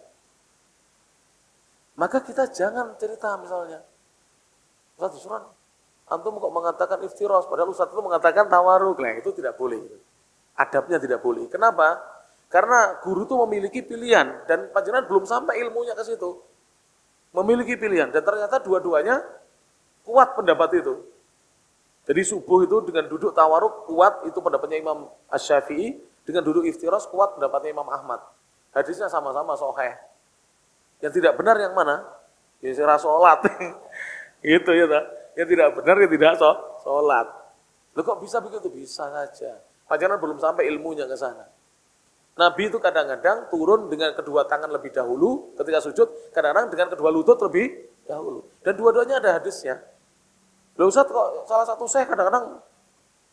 [SPEAKER 1] Maka kita jangan cerita misalnya, Ustadz Yusran, antum kok mengatakan iftiros, padahal ustadz itu mengatakan tawarruk, nah itu tidak boleh. Adabnya tidak boleh. Kenapa? Karena guru itu memiliki pilihan dan panjenengan belum sampai ilmunya ke situ. Memiliki pilihan dan ternyata dua-duanya kuat pendapat itu. Jadi subuh itu dengan duduk tawaruk kuat, itu pendapatnya Imam Asy-Syafi'i, dengan duduk iftiras kuat pendapatnya Imam Ahmad. Hadisnya sama-sama sahih. Yang tidak benar yang mana? Ya sira salat. Gitu ya, tak? Yang tidak benar ya tidak salat. Loh kok bisa begitu? Bisa saja. Panjenengan belum sampai ilmunya ke sana. Nabi itu kadang-kadang turun dengan kedua tangan lebih dahulu ketika sujud, kadang-kadang dengan kedua lutut lebih dahulu. Dan dua-duanya ada hadisnya. Loh Ustaz kok salah satu syekh kadang-kadang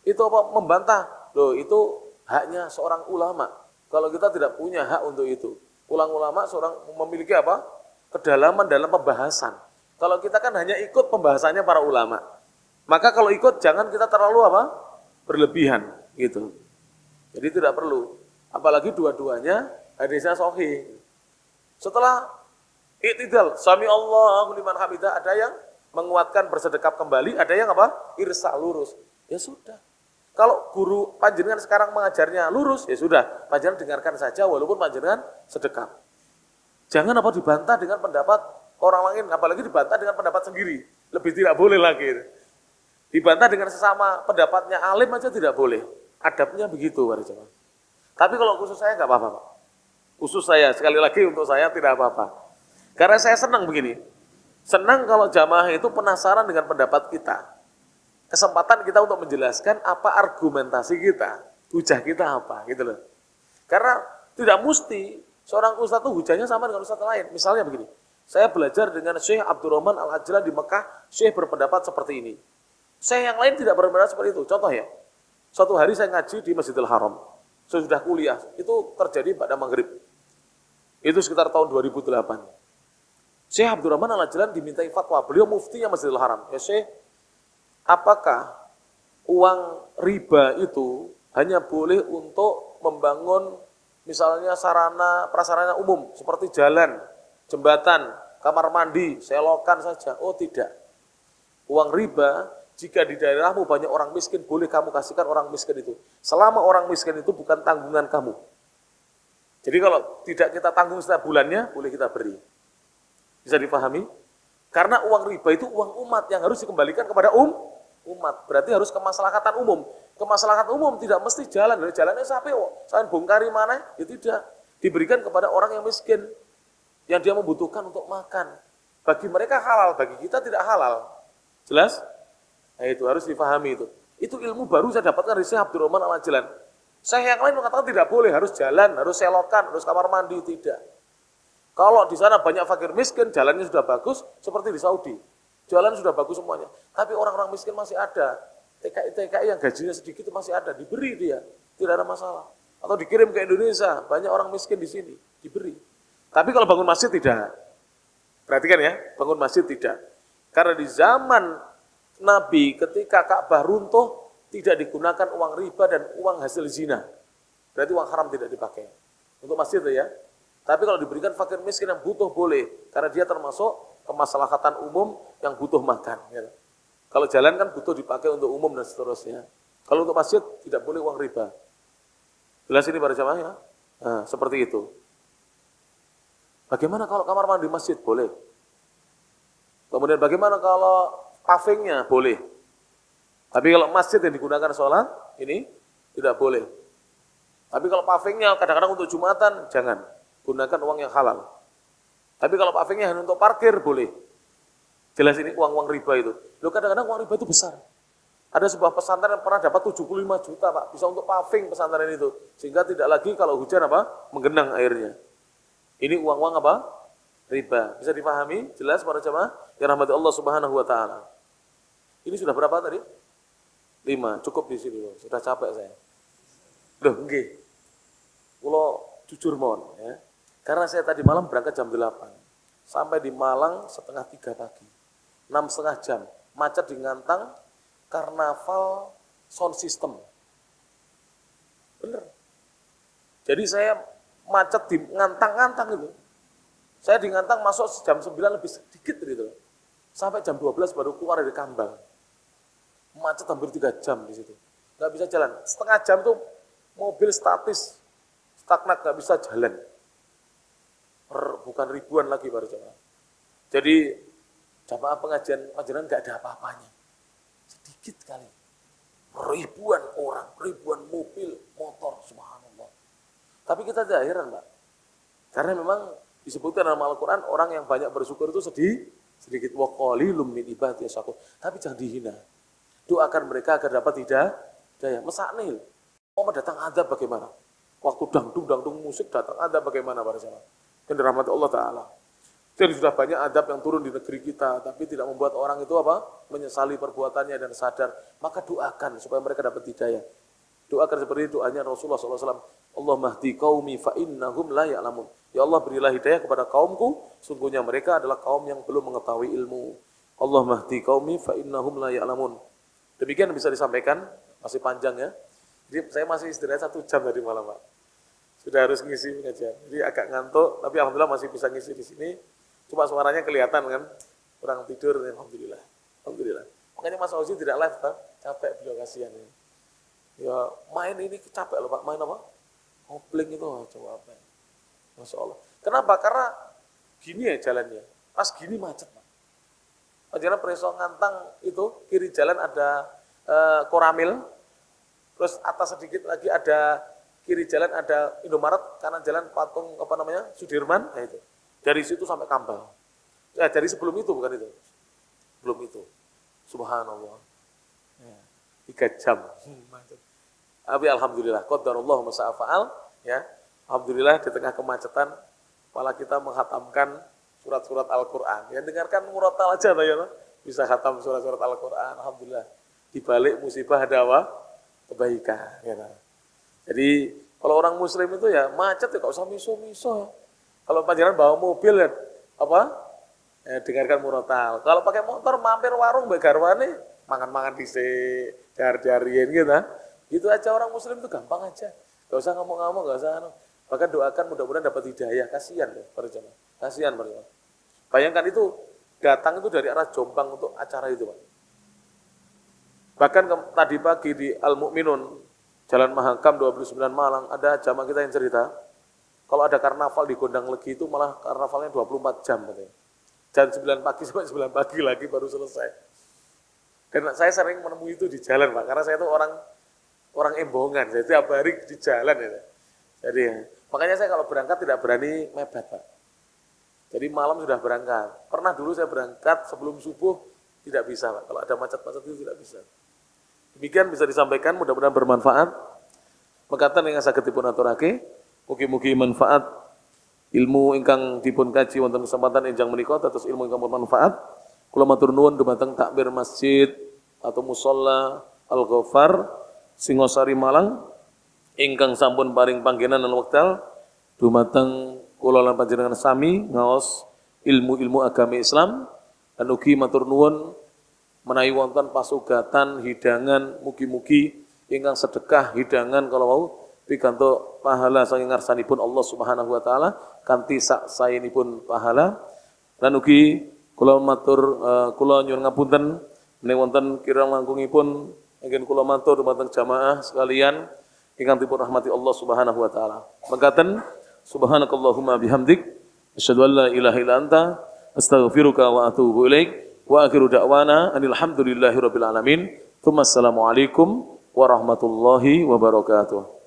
[SPEAKER 1] itu apa membantah. Loh itu haknya seorang ulama. Kalau kita tidak punya hak untuk itu. Ulama seorang memiliki apa? Kedalaman dalam pembahasan. Kalau kita kan hanya ikut pembahasannya para ulama. Maka kalau ikut jangan kita terlalu apa? Berlebihan gitu. Jadi tidak perlu. Apalagi dua-duanya hadisnya sahih. Setelah i'tidal, sami Allahu liman hamidah, ada yang menguatkan bersedekap kembali, ada yang apa? Irsal lurus. Ya sudah. Kalau guru panjenengan sekarang mengajarnya lurus, ya sudah, panjenengan dengarkan saja walaupun panjenengan sedekap. Jangan apa dibantah dengan pendapat orang lain, apalagi dibantah dengan pendapat sendiri. Lebih tidak boleh lagi. Dibantah dengan sesama pendapatnya alim aja tidak boleh. Adabnya begitu, para jemaah. Tapi kalau khusus saya nggak apa-apa, Pak. Khusus saya, sekali lagi untuk saya tidak apa-apa. Karena saya senang begini. Senang kalau jamaah itu penasaran dengan pendapat kita. Kesempatan kita untuk menjelaskan apa argumentasi kita, hujah kita apa, gitu loh. Karena tidak mesti seorang ustadz itu hujahnya sama dengan ustadz lain. Misalnya begini, saya belajar dengan Syekh Abdurrahman Al-Ajlan di Mekah, Syekh berpendapat seperti ini. Syekh yang lain tidak berpendapat seperti itu. Contoh ya, suatu hari saya ngaji di Masjidil Haram. Sudah kuliah, itu terjadi pada maghrib. Itu sekitar tahun 2008. Syekh Abdurrahman Al-Ajlan dimintai fatwa, beliau muftinya Masjidil Haram. Ya Syekh, apakah uang riba itu hanya boleh untuk membangun misalnya sarana prasarana umum, seperti jalan, jembatan, kamar mandi, selokan saja? Oh tidak. Uang riba, jika di daerahmu banyak orang miskin, boleh kamu kasihkan orang miskin itu. Selama orang miskin itu bukan tanggungan kamu. Jadi kalau tidak kita tanggung setiap bulannya, boleh kita beri. Bisa dipahami? Karena uang riba itu uang umat yang harus dikembalikan kepada umat. Berarti harus kemaslahatan umum. Kemaslahatan umum tidak mesti jalan. Jalannya sampai selain bongkari mana, ya tidak. Diberikan kepada orang yang miskin, yang dia membutuhkan untuk makan. Bagi mereka halal, bagi kita tidak halal. Jelas? Nah, itu harus dipahami itu. Itu ilmu baru saya dapatkan dari Syekh Abdurrahman Al-Ajlan. Syekh yang lain mengatakan tidak boleh, harus jalan, harus selokan, harus kamar mandi, tidak. Kalau di sana banyak fakir miskin, jalannya sudah bagus, seperti di Saudi. Jalan sudah bagus semuanya. Tapi orang-orang miskin masih ada. TKI yang gajinya sedikit itu masih ada, diberi dia, tidak ada masalah. Atau dikirim ke Indonesia, banyak orang miskin di sini, diberi. Tapi kalau bangun masjid tidak. Perhatikan ya, bangun masjid tidak. Karena di zaman Nabi ketika Ka'bah runtuh, tidak digunakan uang riba dan uang hasil zina. Berarti uang haram tidak dipakai. Untuk masjid ya. Tapi kalau diberikan fakir miskin yang butuh boleh. Karena dia termasuk kemaslahatan umum yang butuh makan. Ya. Kalau jalan kan butuh dipakai untuk umum dan seterusnya. Kalau untuk masjid tidak boleh uang riba. Jelas ini para jamaah ya? Nah, seperti itu. Bagaimana kalau kamar mandi masjid? Boleh. Kemudian bagaimana kalau pavingnya? Boleh. Tapi kalau masjid yang digunakan sholat, ini tidak boleh. Tapi kalau pavingnya kadang-kadang untuk Jumatan, jangan. Gunakan uang yang halal. Tapi kalau pavingnya hanya untuk parkir, boleh. Jelas ini uang-uang riba itu. Loh kadang-kadang uang riba itu besar. Ada sebuah pesantren yang pernah dapat 75 juta, Pak. Bisa untuk paving pesantren itu. Sehingga tidak lagi kalau hujan menggenang airnya. Ini uang-uang riba. Bisa dipahami? Jelas para jamaah yang rahmati Allah Subhanahu wa taala. Ini sudah berapa tadi? 5, cukup di sini loh. Sudah capek saya. Loh, nggih. Kula jujur mohon ya. Karena saya tadi malam berangkat jam 8. Sampai di Malang setengah 3 pagi. 6,5 jam. Macet di Ngantang, karnaval sound system. Bener. Jadi saya macet di Ngantang itu. Saya di Ngantang masuk jam 9 lebih sedikit gitu. Sampai jam 12 baru keluar dari Kambang. Macet hampir 3 jam di situ. Nggak bisa jalan. Setengah jam tuh mobil statis, stagnan, nggak bisa jalan. Bukan ribuan lagi baru jamaah. Jadi jamaah pengajian nggak ada apa-apanya. Sedikit kali. Ribuan orang, ribuan mobil, motor, subhanallah. Tapi kita tidak heran, Pak. Karena memang disebutkan dalam Al-Quran, orang yang banyak bersyukur itu sedikit. Wa qalilum min ibadiyas syakur. Tapi jangan dihina. Doakan mereka agar dapat hidayah. Mesaknil. Mau datang azab bagaimana? Waktu dangdung musik datang azab bagaimana para jamaah? Yang dirahmati Allah Ta'ala. Jadi sudah banyak adab yang turun di negeri kita, tapi tidak membuat orang itu menyesali perbuatannya dan sadar. Maka doakan supaya mereka dapat hidayah. Doakan seperti doanya Rasulullah SAW. Allah mahdi qaumi fa innahum la ya'lamun. Ya Allah berilah hidayah kepada kaumku, sungguhnya mereka adalah kaum yang belum mengetahui ilmu. Allah mahdi qaumi fa innahum la ya'lamun. Demikian bisa disampaikan, masih panjang ya. Jadi saya masih istirahat 1 jam tadi malam, Pak. Sudah harus ngisi pengajian. Jadi agak ngantuk, tapi alhamdulillah masih bisa ngisi di sini. Cuma suaranya kelihatan kan, kurang tidur, alhamdulillah. Alhamdulillah. Makanya Mas Ozi tidak live, Pak. Capek beliau, kasihan ya. Ya main ini capek loh, Pak. Main apa? Kopling itu coba apa? Masya Allah. Kenapa? Karena gini ya jalannya. Pas gini macet, Pak. Jalan Preso Ngantang itu kiri jalan ada Koramil, terus atas sedikit lagi ada kiri jalan ada Indomaret, kanan jalan patung Sudirman, nah itu. Dari situ sampai Kambang. Ya, dari sebelum itu bukan itu. Belum itu. Subhanallah. Ya, 3 jam. Tapi alhamdulillah, qadarullah masa'afa'al, ya. Alhamdulillah di tengah kemacetan malah kita menghatamkan surat-surat Al-Quran. Ya, dengarkan murotal aja ya, bisa khatam surat-surat Al-Quran. Alhamdulillah. Di balik musibah ada kebaikan. Ya. Jadi kalau orang muslim itu ya macet ya gak usah miso-miso. Kalau panjenengan bawa mobil ya dengarkan murotal. Kalau pakai motor mampir warung mbak garwane, mangan-mangan dhisik, jar-jarian gitu. Gitu aja orang muslim itu gampang aja. Gak usah ngomong-ngomong, gak usah bahkan doakan mudah-mudahan dapat hidayah. Kasihan loh para jemaah. Kasihan para jemaah. Bayangkan itu datang itu dari arah Jombang untuk acara itu, Pak. Bahkan tadi pagi di Al-Mu'minun Jalan Mahakam 29 Malang ada jamaah kita yang cerita kalau ada karnaval di Gondang Legi itu malah karnavalnya 24 jam katanya. Jam 9 pagi sampai 9 pagi lagi baru selesai. Dan saya sering menemui itu di jalan, Pak, karena saya itu orang embongan, jadi tiap hari di jalan ya. Jadi makanya saya kalau berangkat tidak berani mepet, Pak. Jadi malam sudah berangkat. Pernah dulu saya berangkat sebelum subuh tidak bisa, Pak. Kalau ada macet-macet itu tidak bisa. Demikian bisa disampaikan, mudah-mudahan bermanfaat. Mekaten ingkang saged dipun aturake, mugi-mugi manfaat ilmu ingkang dipun kaji wonten kesempatan enjang menika dados ilmu ingkang bermanfaat. Kula matur nuwun dumateng takmir masjid atau musala Al-Ghaffar Singosari Malang ingkang sampun paring panggenan lan wekdal dumateng kula lan panjenengan sami ngaos ilmu-ilmu agama Islam dan ugi matur nuwun menawi wonten pasugatan hidangan mugi-mugi ingkang sedekah hidangan kalau mau pikantuk pahala saking ngarsanipun Allah Subhanahu wa taala kanthi sak saenipun pahala lan ugi kula matur kula nyuwun ngapunten menawi wonten kirang langkungipun ingkang kula matur dumateng jamaah sekalian ingkang dipun rahmati Allah Subhanahu wa taala. Mekaten subhanakallahumma bihamdik asyhadu an la ilaha illa anta astaghfiruka wa atubu ilaik wa akhiru da'wana alhamdulillahi rabbil alamin. Assalamualaikum warahmatullahi wabarakatuh.